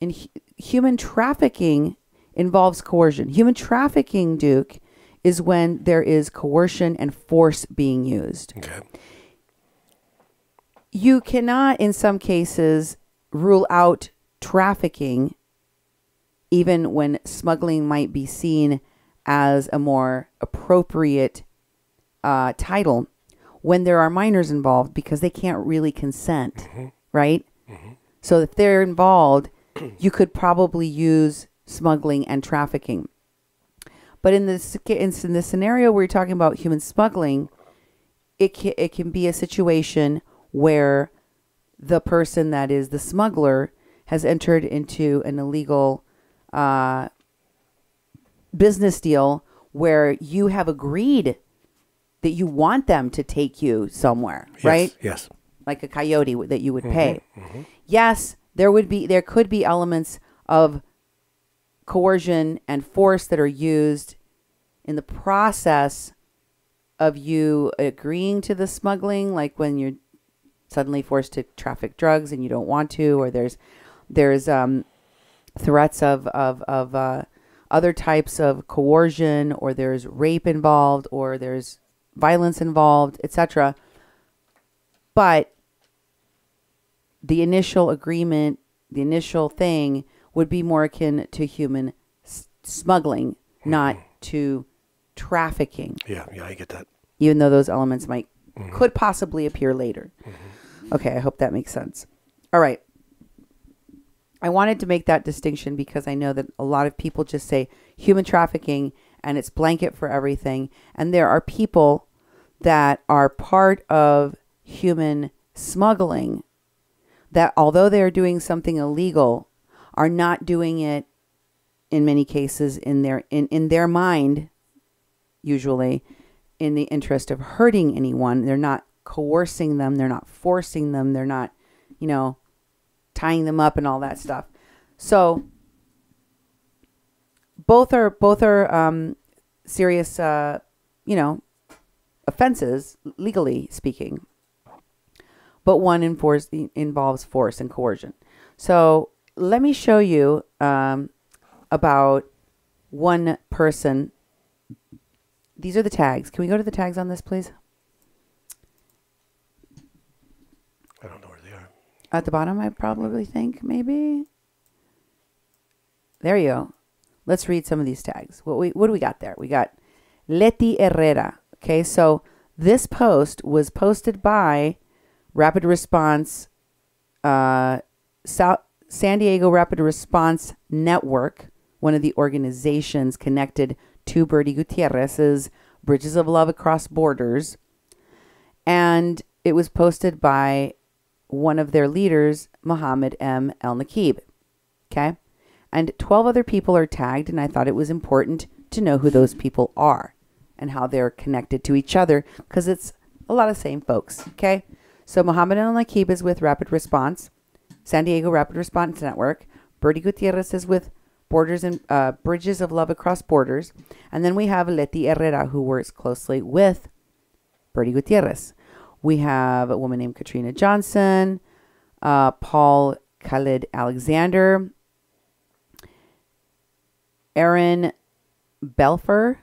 and human trafficking involves coercion. Human trafficking, Duke, is when there is coercion and force being used. Okay. You cannot, in some cases, rule out trafficking, even when smuggling might be seen as a more appropriate title, when there are minors involved, because they can't really consent, right? So if they're involved, you could probably use smuggling and trafficking. But in this scenario where you're talking about human smuggling, it can be a situation where the person that is the smuggler has entered into an illegal business deal where you have agreed that you want them to take you somewhere, right? Yes. Like a coyote that you would pay. Yes, there could be elements of coercion and force that are used in the process of you agreeing to the smuggling, like when you're suddenly forced to traffic drugs and you don't want to, or there's threats of other types of coercion, or there's rape involved, or there's violence involved, etc. But the initial agreement, the initial thing would be more akin to human smuggling, not to trafficking. Yeah, I get that. Even though those elements could possibly appear later. Okay, I hope that makes sense. All right. I wanted to make that distinction because I know that a lot of people just say human trafficking and it's blanket for everything. And there are people that are part of human smuggling that, although they're doing something illegal, are not doing it in many cases in their mind, usually in the interest of hurting anyone. They're not coercing them. They're not forcing them. They're not, tying them up and all that stuff. So both are serious, offenses, legally speaking. But one involves force and coercion. So let me show you about one person. These are the tags. Can we go to the tags on this, please? I don't know where they are. At the bottom, I probably think, maybe. There you go. Let's read some of these tags. What do we got there? We got Leti Herrera. Okay, so this post was posted by Rapid Response, San Diego Rapid Response Network, one of the organizations connected to Bertie Gutierrez's Bridges of Love Across Borders. And it was posted by one of their leaders, Mohammed M. El Nakib. Okay? And 12 other people are tagged, and I thought it was important to know who those people are and how they're connected to each other, because it's a lot of same folks. Okay? So Mohammed El Nakib is with Rapid Response, San Diego Rapid Response Network. Bertie Gutierrez is with Borders and Bridges of Love Across Borders. And then we have Leti Herrera, who works closely with Bertie Gutierrez. We have a woman named Katrina Johnson, Paul Khalid Alexander, Aaron Belfer,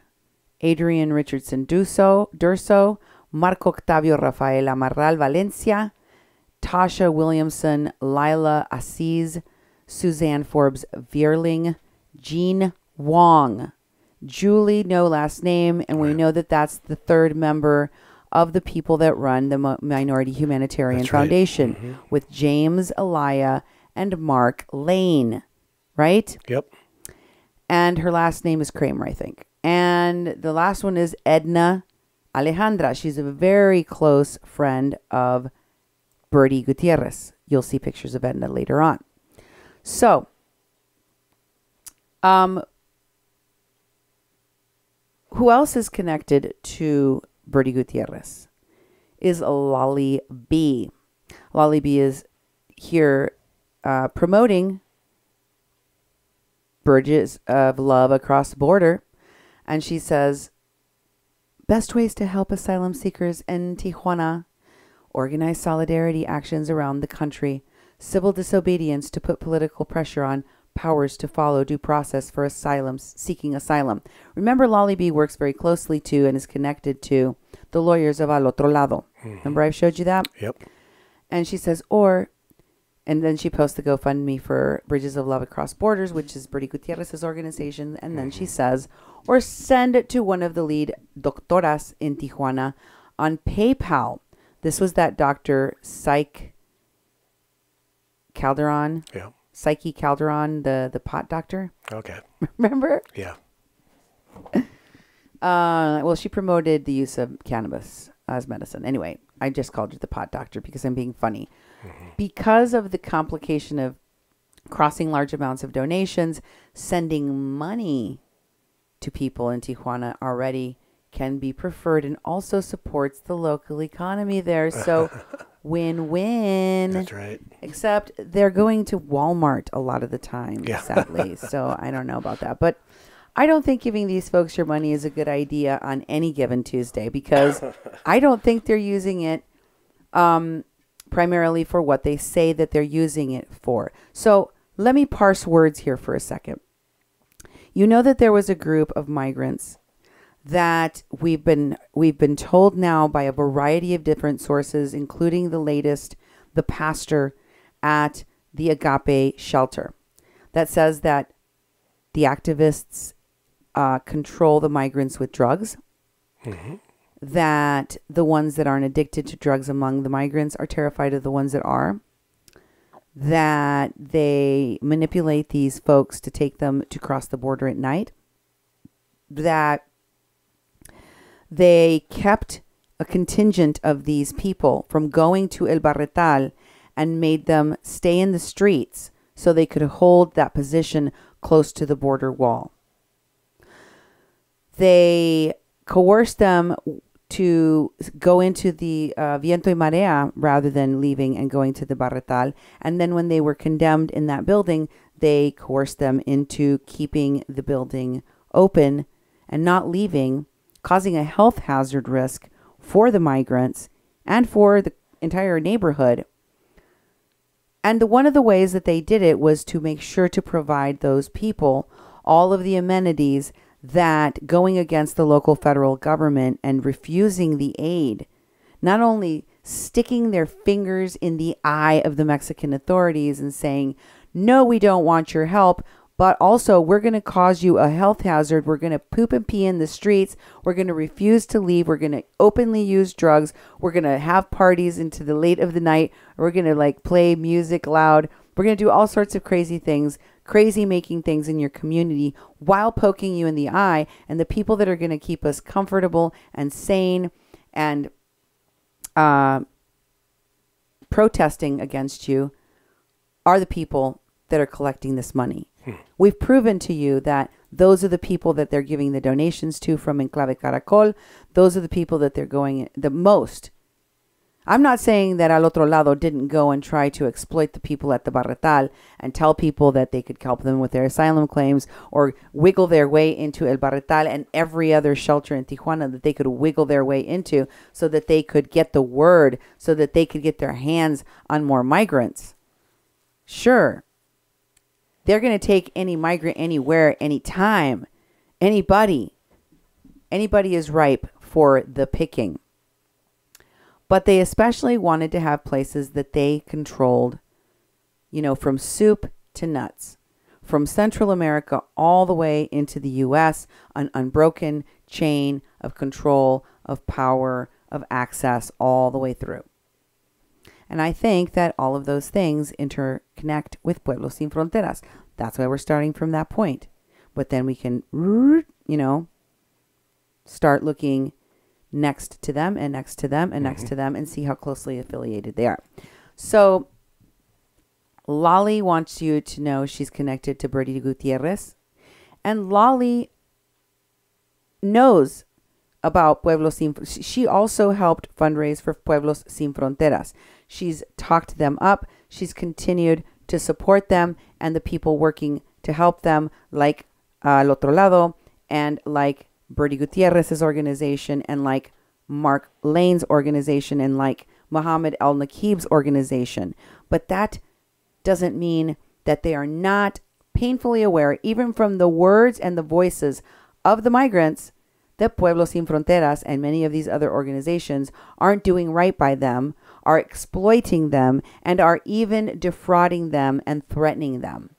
Adrian Richardson Durso, Marco Octavio Rafael Amarral Valencia, Tasha Williamson, Lila Aziz, Suzanne Forbes Vierling, Jean Wong, Julie, no last name, and we know that that's the third member of the people that run the Minority Humanitarian Foundation, with James Elia and Mark Lane, right? Yep. And her last name is Kramer, I think. And the last one is Edna Alejandra. She's a very close friend of Bertie Gutierrez. You'll see pictures of Edna later on. So, who else is connected to Bertie Gutierrez is Lolly B. Lolly B is here promoting Bridges of Love across the border. And she says, best ways to help asylum seekers in Tijuana: organize solidarity actions around the country, civil disobedience to put political pressure on powers to follow due process for asylums seeking asylum. Remember, Lolly B works very closely to and is connected to the lawyers of Otro Lado. Remember I showed you that? Yep. And she says, and then she posts the GoFundMe for Bridges of Love Across Borders, which is Bertie Gutierrez's organization. And then she says, or send it to one of the lead doctoras in Tijuana on PayPal. This was that Dr. Psyche Calderon. Yeah. Psyche Calderon, the pot doctor. Okay. Remember? Yeah. Well, she promoted the use of cannabis as medicine. Anyway, I just called her the pot doctor because I'm being funny. Because of the complication of crossing large amounts of donations, sending money to people in Tijuana already can be preferred and also supports the local economy there. So win-win. That's right. Except they're going to Walmart a lot of the time, Yeah. sadly. So I don't know about that. But I don't think giving these folks your money is a good idea on any given Tuesday, because I don't think they're using it primarily for what they say that they're using it for. So let me parse words here for a second. You know that there was a group of migrants that we've been told now by a variety of different sources, including the latest, the pastor at the Agape shelter, that says that the activists control the migrants with drugs, that the ones that aren't addicted to drugs among the migrants are terrified of the ones that are, that they manipulate these folks to take them to cross the border at night, that they kept a contingent of these people from going to El Barretal and made them stay in the streets so they could hold that position close to the border wall. They coerced them to go into the Viento y Marea rather than leaving and going to the Barretal. And then when they were condemned in that building, they coerced them into keeping the building open and not leaving, causing a health hazard risk for the migrants and for the entire neighborhood. And one of the ways that they did it was to make sure to provide those people all of the amenities that going against the local federal government and refusing the aid, not only sticking their fingers in the eye of the Mexican authorities and saying, no, we don't want your help, but also we're going to cause you a health hazard. We're going to poop and pee in the streets. We're going to refuse to leave. We're going to openly use drugs. We're going to have parties into the late of the night. We're going to play music loud. We're going to do all sorts of crazy things, crazy making things in your community while poking you in the eye. And the people that are going to keep us comfortable and sane and protesting against you are the people that are collecting this money. We've proven to you that those are the people that they're giving the donations to from Enclave Caracol. Those are the people that they're going the most. I'm not saying that Al Otro Lado didn't go and try to exploit the people at the Barretal and tell people that they could help them with their asylum claims or wiggle their way into El Barretal and every other shelter in Tijuana that they could wiggle their way into so that they could get the word, so that they could get their hands on more migrants. Sure. They're going to take any migrant anywhere, anytime. Anybody is ripe for the picking. But they especially wanted to have places that they controlled, from soup to nuts. From Central America all the way into the U.S., an unbroken chain of control, of power, of access all the way through. And I think that all of those things interconnect with Pueblos Sin Fronteras. That's why we're starting from that point. But then we can, start looking next to them and next to them and next to them and see how closely affiliated they are. So Lolly wants you to know she's connected to Bertie Gutierrez. And Lolly knows about Pueblos Sin Fronteras. She also helped fundraise for Pueblos Sin Fronteras. She's talked them up. She's continued to support them and the people working to help them, like Otro Lado, and like Bertie Gutierrez's organization, and like Mark Lane's organization, and like Mohammed Al-Naqib's organization. But that doesn't mean that they are not painfully aware, even from the words and the voices of the migrants, that Pueblos Sin Fronteras and many of these other organizations aren't doing right by them, are exploiting them, and are even defrauding them and threatening them.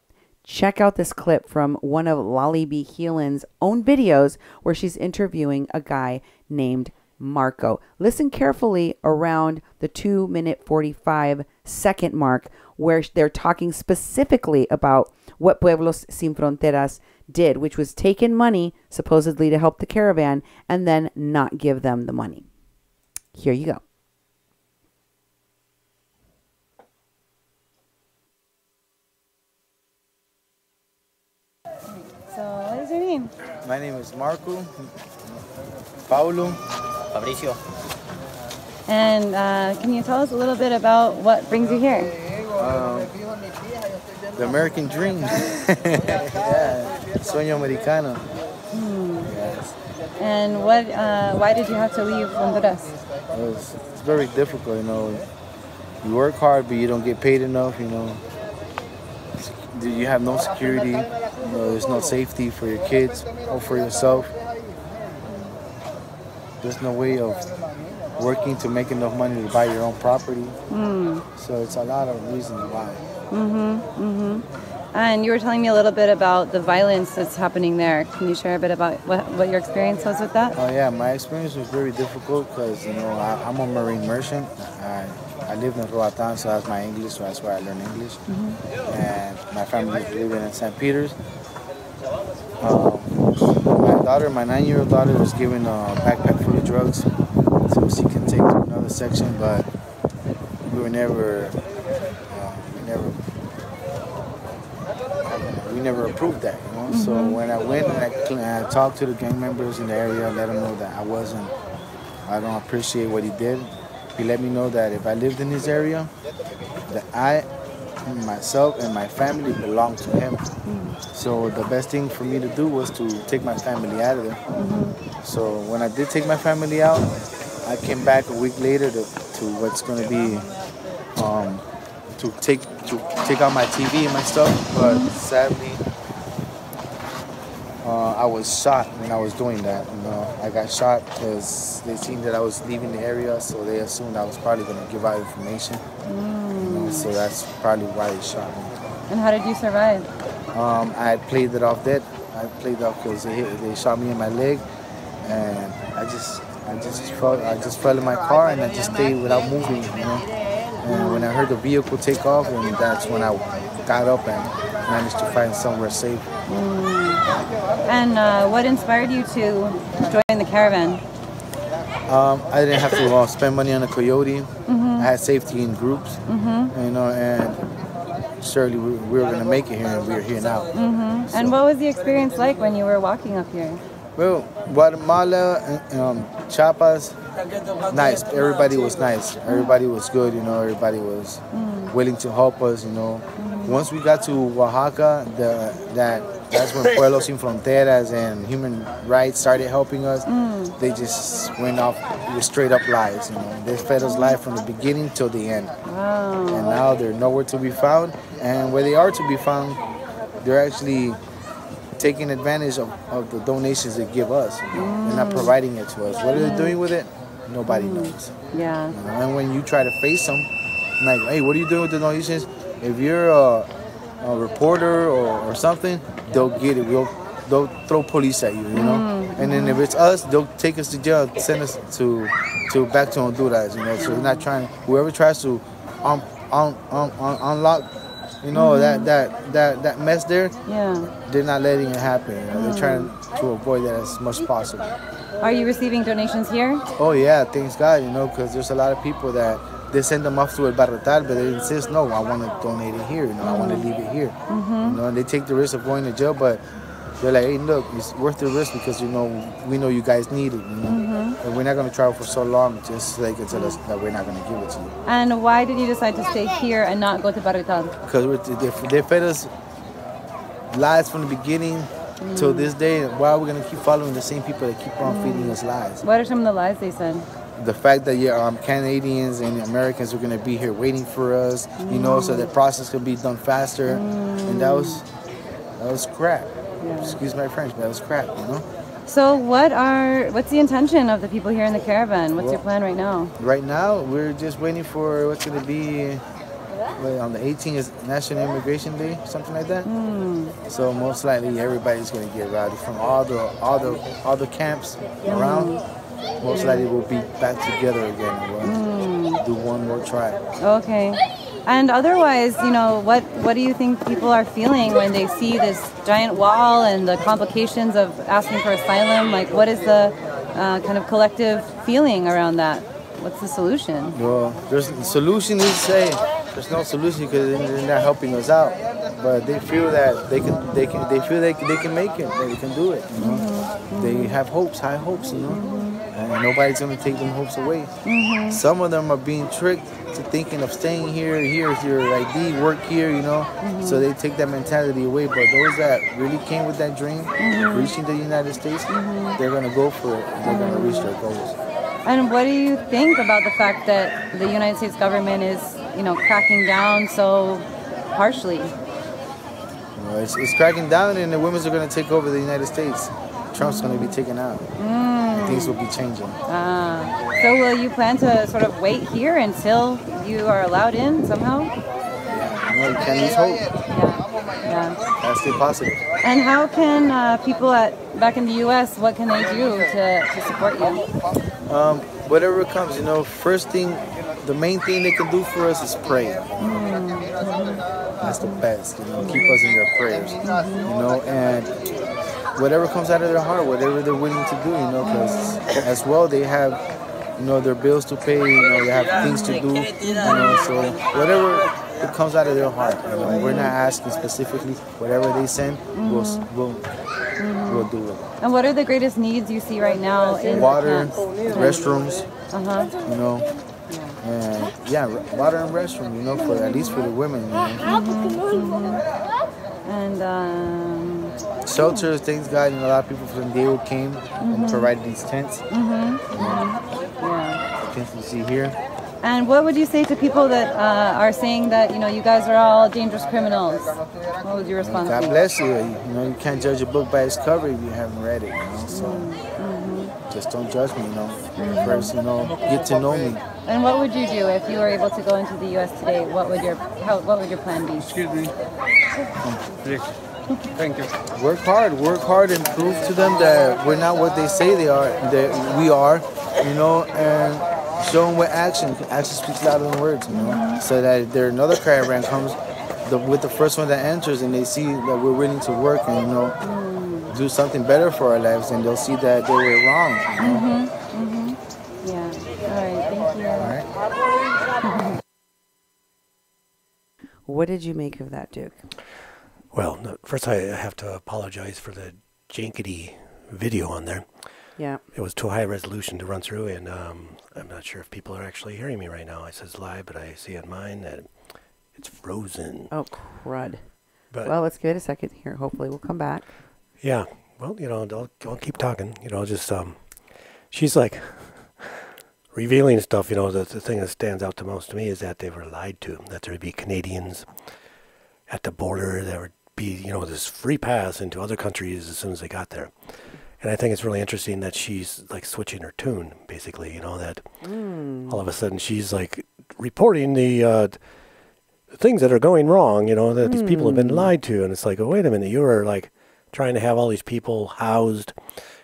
Check out this clip from one of Lolly B. Heelan's own videos where she's interviewing a guy named Marco. Listen carefully around the 2-minute 45-second mark where they're talking specifically about what Pueblos Sin Fronteras did, which was take in money, supposedly to help the caravan, and then not give them the money. Here you go. So, what is your name? My name is Marco. Paulo. Fabricio. And can you tell us a little bit about what brings you here? The American dream. Yeah, sueño americano. Yes. And why did you have to leave Honduras? It's very difficult, you know. You work hard, but you don't get paid enough, you know. You have no security, you know, there's no safety for your kids or for yourself. There's no way of working to make enough money to buy your own property. So it's a lot of reasons why. And you were telling me a little bit about the violence that's happening there. Can you share a bit about what your experience was with that? Oh yeah, my experience was very difficult because, you know, I'm a marine merchant. I lived in Roatan, so that's my English, so that's where I learned English. And my family is living in St. Peter's. My 9-year-old daughter was given a backpack full of drugs so she can take to another section, but we never approved that, you know. So when I went and I talked to the gang members in the area, let them know that I don't appreciate what he did. He let me know that if I lived in his area, that I, myself, and my family belonged to him. So the best thing for me to do was to take my family out of there. So when I did take my family out, I came back a week later to what's going to be to take out my TV and my stuff. But sadly, I was shot when I was doing that. You know, I got shot because they seen that I was leaving the area, so they assumed I was probably going to give out information. You know, so that's probably why they shot me. And how did you survive? I played it off dead. I played it off because they shot me in my leg, and I just fell in my car and I just stayed without moving. You know, and when I heard the vehicle take off, and that's when I got up and managed to find somewhere safe. And what inspired you to join the caravan? I didn't have to spend money on a coyote. I had safety in groups, you know, and surely we were going to make it here, and we're here now. So. And what was the experience like when you were walking up here? Well, Guatemala, Chiapas, nice. Everybody was nice. Everybody was good, you know. Everybody was willing to help us, you know. Once we got to Oaxaca, that's when Pueblos Sin Fronteras and human rights started helping us. They just went off with straight up lies, you know. They fed us lies from the beginning till the end. Wow. And now they're nowhere to be found. And where they are to be found, they're actually taking advantage of the donations they give us. You know? They're not providing it to us. What are they doing with it? Nobody knows. Yeah. You know? And when you try to face them, like, hey, what are you doing with the donations? If you're a reporter or something, they'll get it. They'll throw police at you, you know. And then if it's us, they'll take us to jail, send us to back to Honduras, you know. So they're not trying. Whoever tries to unlock, you know, that mess there, they're not letting it happen. You know? They're trying to avoid that as much as possible. Are you receiving donations here? Oh yeah, thanks God, you know, because there's a lot of people that they send them off to El Barrotal, but they insist, no, I want to donate it here. I want to leave it here. And they take the risk of going to jail, but they're like, hey, look, it's worth the risk because we know you guys need it. And we're not going to travel for so long just so they can tell us that we're not going to give it to you. And why did you decide to stay here and not go to Barrotal? Because they fed us lies from the beginning till this day. Why are we going to keep following the same people that keep on feeding us lies? What are some of the lies they said? The fact that Canadians and Americans are going to be here waiting for us, so the process could be done faster, and that was crap. Yeah. Excuse my French, but that was crap, So what's the intention of the people here in the caravan? What's your plan right now? Right now, we're just waiting for what's going to be on the 18th is National Immigration Day, something like that. So most likely everybody's going to get routed from all the camps around. Most likely we'll be back together again and we'll do one more try. Okay. And otherwise, what do you think people are feeling when they see this giant wall and the complications of asking for asylum? Like, what is the kind of collective feeling around that? What's the solution? Well, the solution is say there's no solution because they're not helping us out. But they feel that they can make it, that they can do it. They have high hopes, and nobody's gonna take them hopes away. Some of them are being tricked to thinking of staying here. Here's your ID, work here, So they take that mentality away. But those that really came with that dream, reaching the United States, they're gonna go for it. And they're gonna reach their goals. And what do you think about the fact that the United States government is, cracking down so harshly? It's cracking down, and the women's are going to take over the United States. Trump's going to be taken out. And things will be changing. So will you plan to sort of wait here until you are allowed in somehow? Yeah, you can't lose hope. Yeah. That's still possible. And how can people back in the U.S., what can they do to support you? Whatever comes, first thing, the main thing they can do for us is pray. That's the best, keep us in their prayers, and whatever comes out of their heart, whatever they're willing to do, because as well they have, their bills to pay, they have things to do, so whatever it comes out of their heart, we're not asking specifically, whatever they send, we'll do it. And what are the greatest needs you see right now in water, the camps? restrooms, and water and restroom, for at least for the women, And shelters, thanks God, a lot of people from Diego came and provided these tents. The tents you see here. And what would you say to people that are saying that, you guys are all dangerous criminals? What would your response be? God bless you. You can't judge a book by its cover if you haven't read it, so just don't judge me, First, get to know me. And what would you do if you were able to go into the U.S. today? What would your plan be? Excuse me. Please. Thank you. Work hard and prove to them that we're not what they say they are, that we are, and show them with action. Action speaks louder than words, So that if there another caravan comes, with the first one that enters, and they see that we're willing to work and do something better for our lives, and they'll see that they were wrong. Yeah. All right. Thank you. All right. What did you make of that, Duke? Well, first I have to apologize for the jankety video on there. Yeah. It was too high resolution to run through, and I'm not sure if people are actually hearing me right now. It says live, but I see on mine that it's frozen. Oh, crud. But, well, let's give it a second here. Hopefully we'll come back. Yeah. Well, I'll keep talking. Just she's like revealing stuff. The thing that stands out the most to me is that they were lied to, that there would be Canadians at the border, there would be, this free pass into other countries as soon as they got there. And I think it's really interesting that she's like switching her tune, basically, that all of a sudden she's like reporting the things that are going wrong, that these people have been lied to. And it's like, oh, wait a minute, you were like trying to have all these people housed,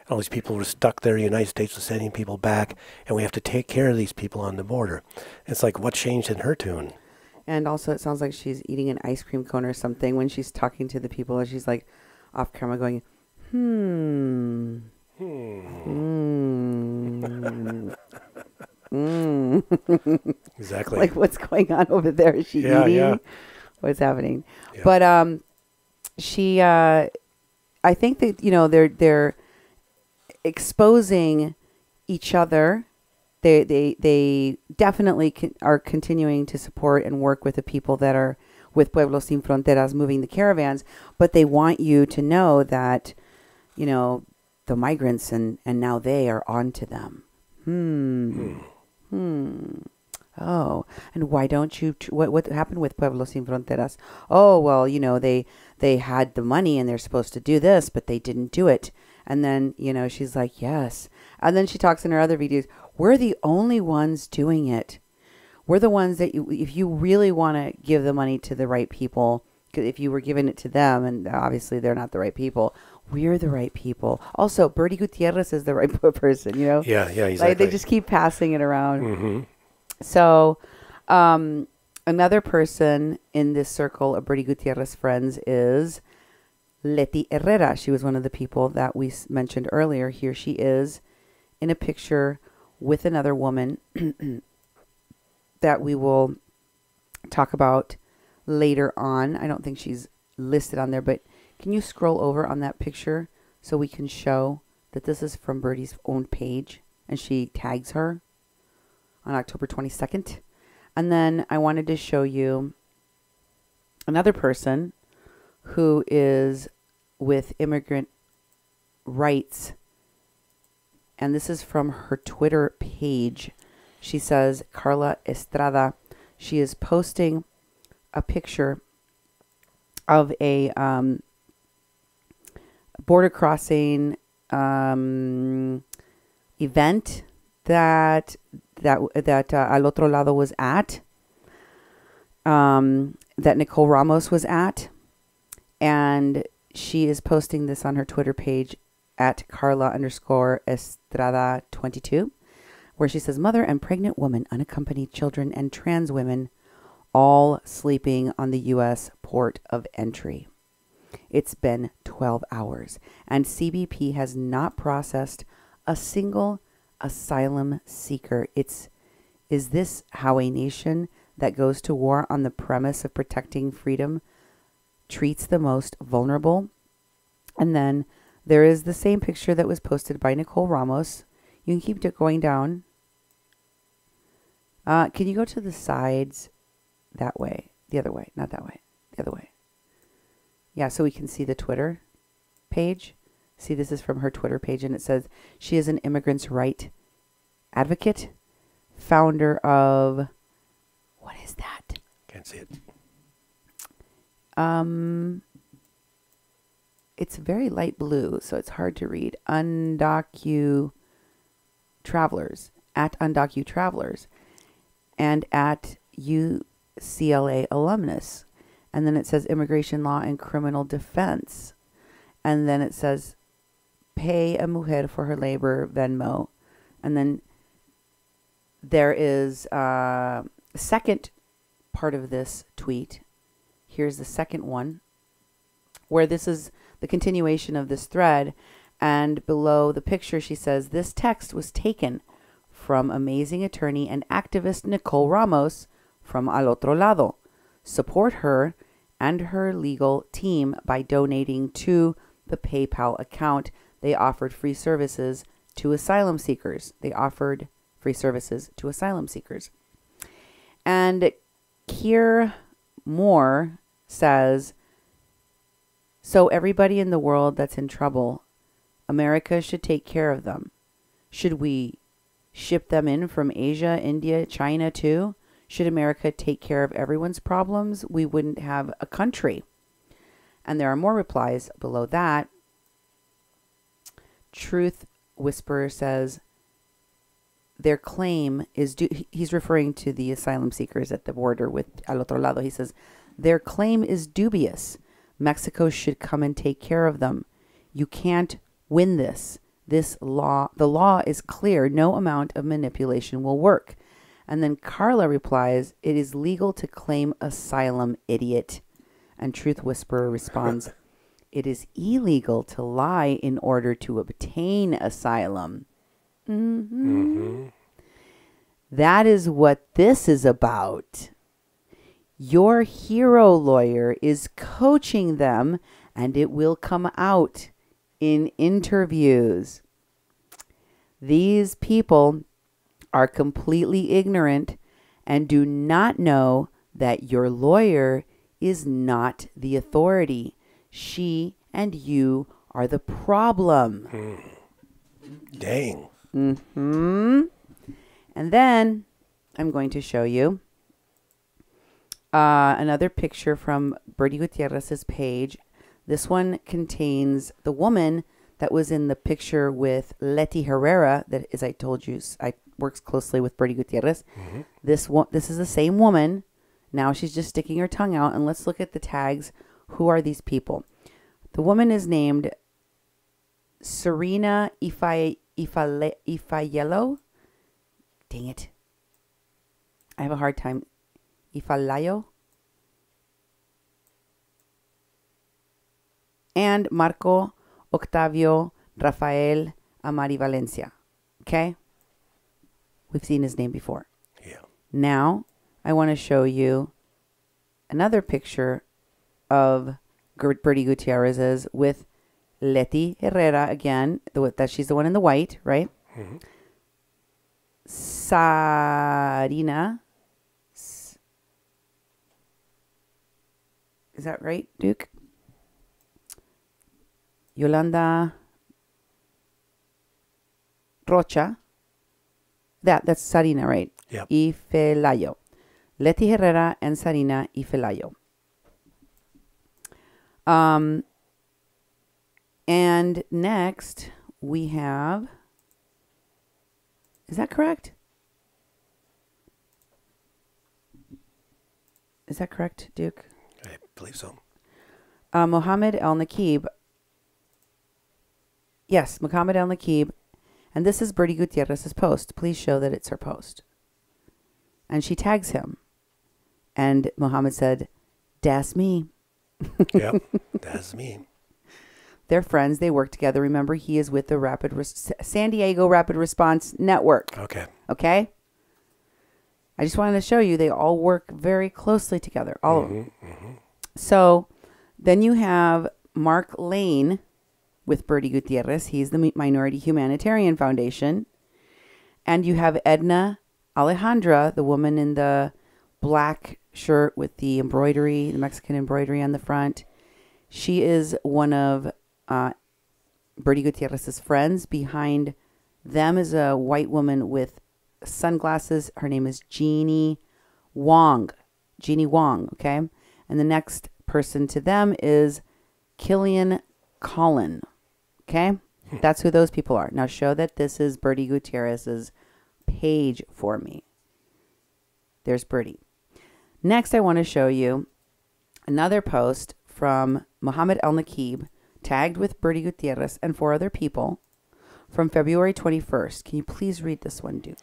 all these people were stuck there. The United States was sending people back, and we have to take care of these people on the border. It's like, what changed in her tune? And also, it sounds like she's eating an ice cream cone or something when she's talking to the people, and she's like off camera going, Exactly. Like, what's going on over there? Is she eating? Yeah. What's happening? Yeah. But she, I think that, you know, they're exposing each other. They definitely are continuing to support and work with the people that are with Pueblos Sin Fronteras moving the caravans, but they want you to know that, you know, the migrants and now they are on to them. Oh, and why don't you? What happened with Pueblos Sin Fronteras? Oh, well, you know, they had the money and they're supposed to do this, but they didn't do it. And then, you know, she's like, yes. And then she talks in her other videos, we're the only ones doing it. We're the ones that if you really want to give the money to the right people, 'cause if you were giving it to them, and obviously they're not the right people, we're the right people. Also, Bertie Gutierrez is the right person, you know? Yeah, exactly. Like, they just keep passing it around. Mm-hmm. So, another person in this circle of Bertie Gutierrez friends is Leti Herrera. She was one of the people that we mentioned earlier. Here she is in a picture with another woman that we will talk about later on. I don't think she's listed on there, but can you scroll over on that picture so we can show that this is from Bertie's own page, and she tags her on October 22nd. And then I wanted to show you another person who is with immigrant rights, and this is from her Twitter page. She says, Carla Estrada, she is posting a picture of a border crossing event that Al Otro Lado was at, that Nicole Ramos was at, and she is posting this on her Twitter page at Carla_Estrada22, where she says, mother and pregnant woman, unaccompanied children, and trans women all sleeping on the U.S. port of entry. It's been 12 hours, and CBP has not processed a single asylum seeker. Is this how a nation that goes to war on the premise of protecting freedom treats the most vulnerable? And then there is the same picture that was posted by Nicole Ramos. You can keep going down. Can you go to the sides that way? The other way, not that way. The other way. Yeah, so we can see the Twitter page. See, this is from her Twitter page, and it says she is an immigrants' right advocate, founder of, what is that? Can't see it. It's very light blue, so it's hard to read. Undocu Travelers, at Undocu Travelers, and at UCLA alumnus. And then it says immigration law and criminal defense. And then it says pay a mujer for her labor, Venmo. And then there is a second part of this tweet. Here's the second one, where this is the continuation of this thread. And below the picture, she says, this text was taken from amazing attorney and activist Nicole Ramos from Al Otro Lado. Support her and her legal team by donating to the PayPal account. They offered free services to asylum seekers. And Kier Moore says, so everybody in the world that's in trouble, America should take care of them. Should we ship them in from Asia, India, China too? Should America take care of everyone's problems? We wouldn't have a country. And there are more replies below that. Truth Whisperer says, their claim is, he's referring to the asylum seekers at the border with Al Otro Lado. He says, their claim is dubious. Mexico should come and take care of them. You can't win this. The law is clear. No amount of manipulation will work. And then Carla replies, it is legal to claim asylum, idiot. And Truth Whisperer responds, it is illegal to lie in order to obtain asylum. That is what this is about. Your hero lawyer is coaching them, and it will come out in interviews. These people are completely ignorant and do not know that your lawyer is not the authority. She and you are the problem. Dang. And then I'm going to show you another picture from Bertie Gutierrez's page. This one contains the woman that was in the picture with Leti Herrera, that, as I told you, I works closely with Bertie Gutierrez. This is the same woman. Now she's just sticking her tongue out, and let's look at the tags. Who are these people? The woman is named Serena Ifayello. Dang it. I have a hard time. Ifalayo. And Marco Octavio Rafael Amari Valencia. Okay? We've seen his name before. Yeah. Now, I want to show you another picture of Bertie Gutierrez's with Leti Herrera again. That she's the one in the white, right? Sarina. Is that right, Duke? Yolanda Rocha. That's Sarina, right? Yep. Ifelayo. Leti Herrera and Sarina Ifelayo. And next we have, is that correct? Is that correct, Duke? I believe so. Mohammed Al-Nakib. Yes, Mohammed Al-Nakib. And this is Bertie Gutierrez's post. Please show that it's her post. And she tags him. And Mohammed said, "Das me." Yep, that's me. They're friends. They work together. Remember, he is with the San Diego Rapid Response Network. Okay. Okay? I just wanted to show you they all work very closely together. All of them. So then you have Mark Lane with Bertie Gutierrez. He's the Minority Humanitarian Foundation. And you have Edna Alejandra, the woman in the black shirt with the embroidery, the Mexican embroidery on the front. She is one of Bertie Gutierrez's friends. Behind them is a white woman with sunglasses. Her name is Jeannie Wong. Jeannie Wong, okay? And the next person to them is Killian Collin, okay? That's who those people are. Now show that this is Bertie Gutierrez's page for me. There's Bertie. Next, I want to show you another post from Mohammed Al-Nakib, tagged with Bertie Gutierrez and 4 other people, from February 21st. Can you please read this one, Duke?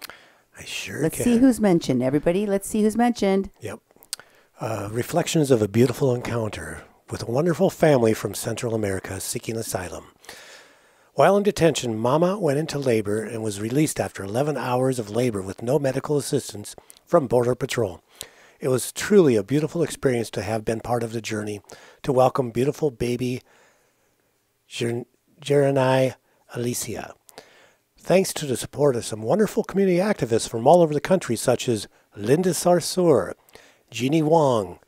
I sure Let's can. see who's mentioned. Everybody, let's see who's mentioned. Yep. Reflections of a beautiful encounter with a wonderful family from Central America seeking asylum. While in detention, Mama went into labor and was released after 11 hours of labor with no medical assistance from Border Patrol. It was truly a beautiful experience to have been part of the journey to welcome beautiful baby Jerenai Alicia. Thanks to the support of some wonderful community activists from all over the country, such as Linda Sarsour, Jeannie Wong,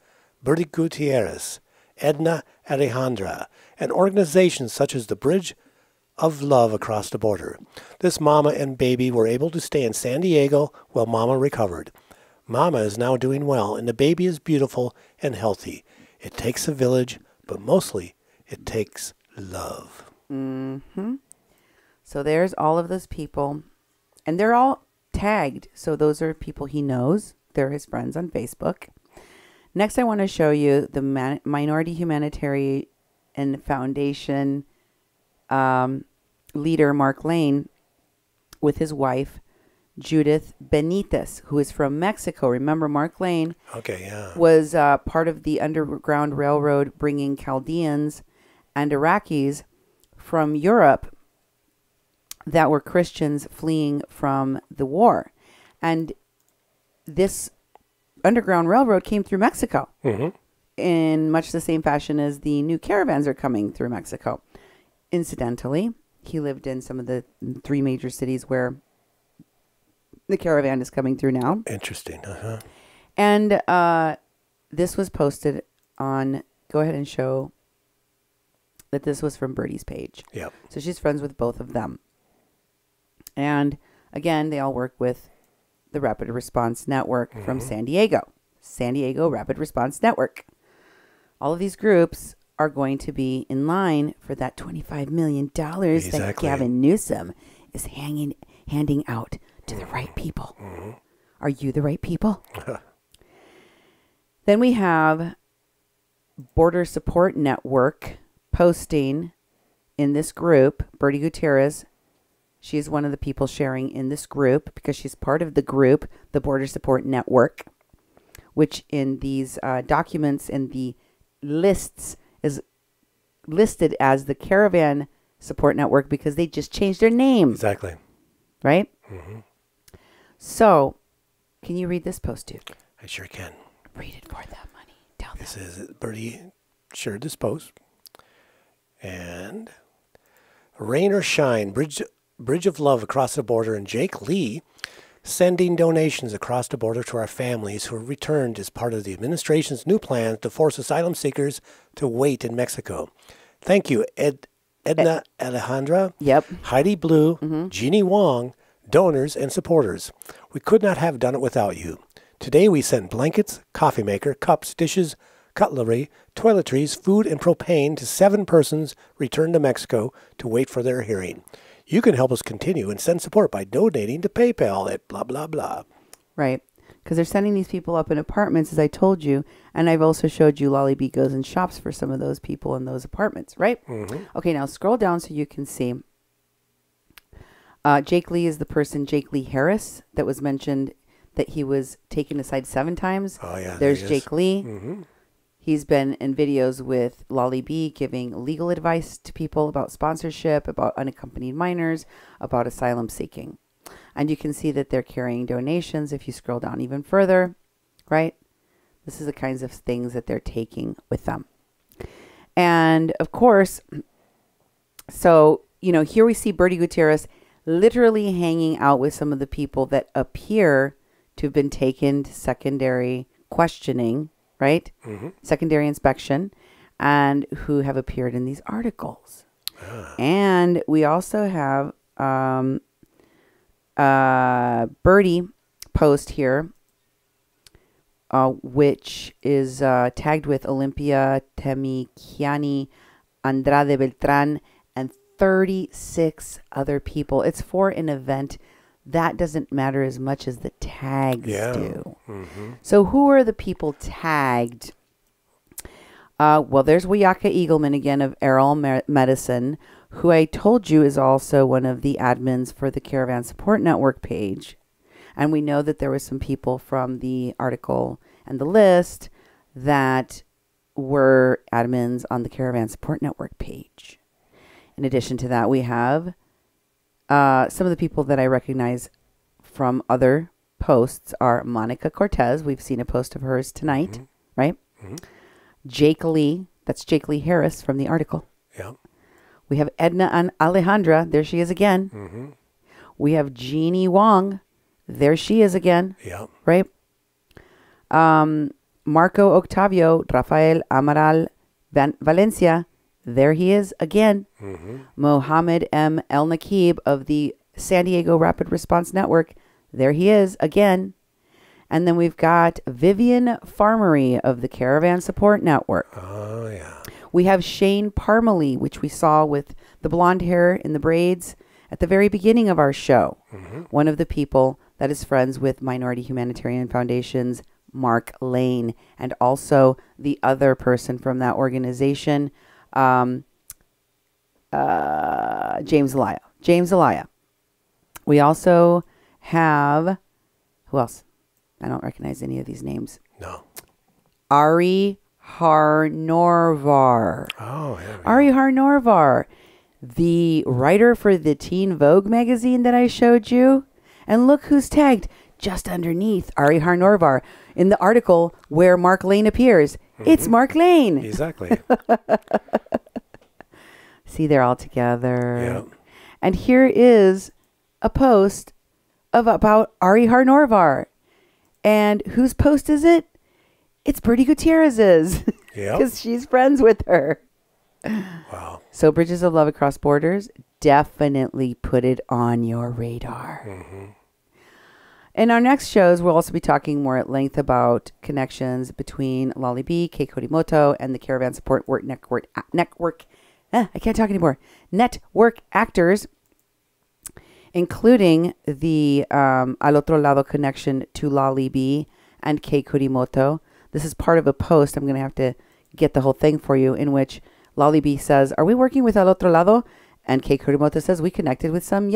Bertie Gutierrez, Edna Alejandra, and organizations such as the Bridge of Love across the border. This mama and baby were able to stay in San Diego while Mama recovered. Mama is now doing well, and the baby is beautiful and healthy. It takes a village, but mostly it takes love. So there's all of those people, and they're all tagged. So those are people he knows. They're his friends on Facebook. Next, I want to show you the Minority Humanitarian Foundation leader, Mark Lane, with his wife, Judith Benitez, who is from Mexico. Remember, Mark Lane was part of the Underground Railroad bringing Chaldeans and Iraqis from Europe that were Christians fleeing from the war. And this Underground Railroad came through Mexico in much the same fashion as the new caravans are coming through Mexico. Incidentally, he lived in some of the 3 major cities where the caravan is coming through now. Interesting. And this was posted on, go ahead and show that this was from Birdie's page. Yep. So she's friends with both of them. And again, they all work with the Rapid Response Network from San Diego. San Diego Rapid Response Network. All of these groups are going to be in line for that $25 million that Gavin Newsom is handing out to the right people. Are you the right people? Then we have Border Support Network posting in this group. Birdie Gutierrez, she's one of the people sharing in this group because she's part of the group, the Border Support Network, which in these documents in the lists is listed as the Caravan Support Network because they just changed their name. Exactly. Right? So, can you read this post, Duke? I sure can. Read it for them, honey. Tell them. This is Birdie shared this post. And rain or shine, bridge of love across the border, and Jake Lee sending donations across the border to our families who returned as part of the administration's new plan to force asylum seekers to wait in Mexico. Thank you, Edna Alejandra, Heidi Blue, Jeannie Wong, donors and supporters. We could not have done it without you. Today we sent blankets, coffee maker, cups, dishes, cutlery, toiletries, food, and propane to 7 persons returned to Mexico to wait for their hearing. You can help us continue and send support by donating to PayPal at blah, blah, blah. Right. Because they're sending these people up in apartments, as I told you. And I've also showed you Lolly B goes and shops for some of those people in those apartments, right? Okay, now scroll down so you can see. Jake Lee is the person, Jake Lee Harris, that was mentioned that he was taken aside 7 times. Oh, yeah. There's Jake Lee. He's been in videos with Lolly B giving legal advice to people about sponsorship, about unaccompanied minors, about asylum seeking. And you can see that they're carrying donations if you scroll down even further, right? This is the kinds of things that they're taking with them. And of course, so, you know, here we see Birdie Gutierrez literally hanging out with some of the people that appear to have been taken to secondary questioning, right? Secondary inspection, and who have appeared in these articles. And we also have Birdie post here, which is tagged with Olympia Temikiani, Andrade Beltran, and 36 other people. It's for an event. That doesn't matter as much as the tags do. So who are the people tagged? Well, there's Wayaka Eagleman again of Errol Medicine, who I told you is also one of the admins for the Caravan Support Network page. And we know that there were some people from the article and the list that were admins on the Caravan Support Network page. In addition to that, we have some of the people that I recognize from other posts are Monica Cortez. We've seen a post of hers tonight, right? Jake Lee. That's Jake Lee Harris from the article. Yeah. We have Edna and Alejandra. There she is again. We have Jeannie Wong. There she is again. Yeah. Right? Marco Octavio Rafael Amaral Valencia. There he is again. Mohammed M. El Nakib of the San Diego Rapid Response Network. There he is again. And then we've got Vivian Farmery of the Caravan Support Network. Oh, yeah. We have Shane Parmalee, which we saw with the blonde hair in the braids at the very beginning of our show. One of the people that is friends with Minority Humanitarian Foundation's Mark Lane, and also the other person from that organization, James Elia. James Elia. We also have, who else? I don't recognize any of these names. No. Ari Harnorvar. Oh, yeah. Ari Harnorvar, the writer for the Teen Vogue magazine that I showed you. And look who's tagged. just underneath Ari Harnorvar in the article where Mark Lane appears. It's Mark Lane. Exactly. See, they're all together. Yeah. And here is a post about Ari Harnorvar. And whose post is it? It's Bertie Gutierrez's. Yeah. Because she's friends with her. Wow. So Bridges of Love Across Borders, definitely put it on your radar. In our next shows, we'll also be talking more at length about connections between Lolly B, Kei Korimoto, and the Caravan Support Network. I can't talk anymore. Network actors, including the Al Otro Lado connection to Lolly B and Kei Korimoto. This is part of a post. I'm going to have to get the whole thing for you, in which Lolly B says, "Are we working with Al Otro Lado?" And Kei Korimoto says, "We connected with some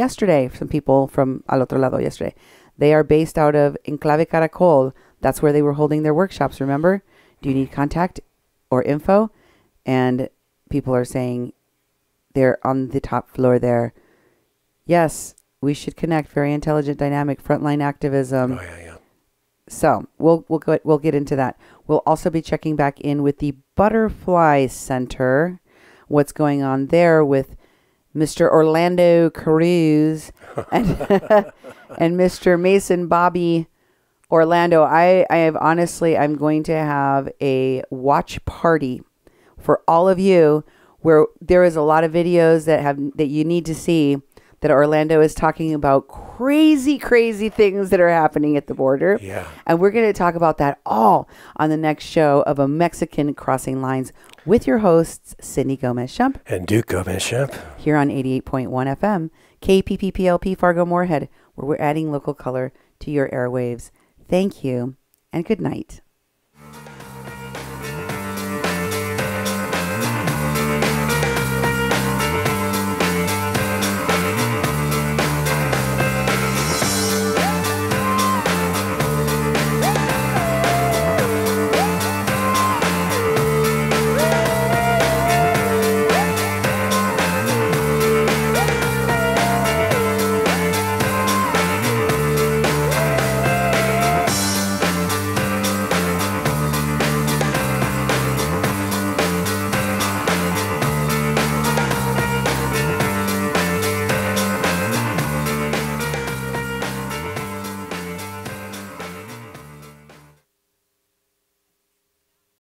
people from Al Otro Lado yesterday. They are based out of Enclave Caracol. That's where they were holding their workshops, remember? Do you need contact or info?" And people are saying they're on the top floor there. Yes, we should connect. Very intelligent, dynamic, frontline activism. Oh, yeah. So we'll get into that. We'll also be checking back in with the Butterfly Center. What's going on there with Mr. Orlando Cruz and and Mr. Mason Bobby Orlando. I'm going to have a watch party for all of you, where there is a lot of videos that you need to see, that Orlando is talking about crazy things that are happening at the border. Yeah. And we're going to talk about that all on the next show of A Mexican Crossing Lines with your hosts, Cindy Gomez-Schempp And Duke Gomez-Schempp. here on 88.1 FM, KPPPLP Fargo Moorhead, where we're adding local color to your airwaves. Thank you and good night.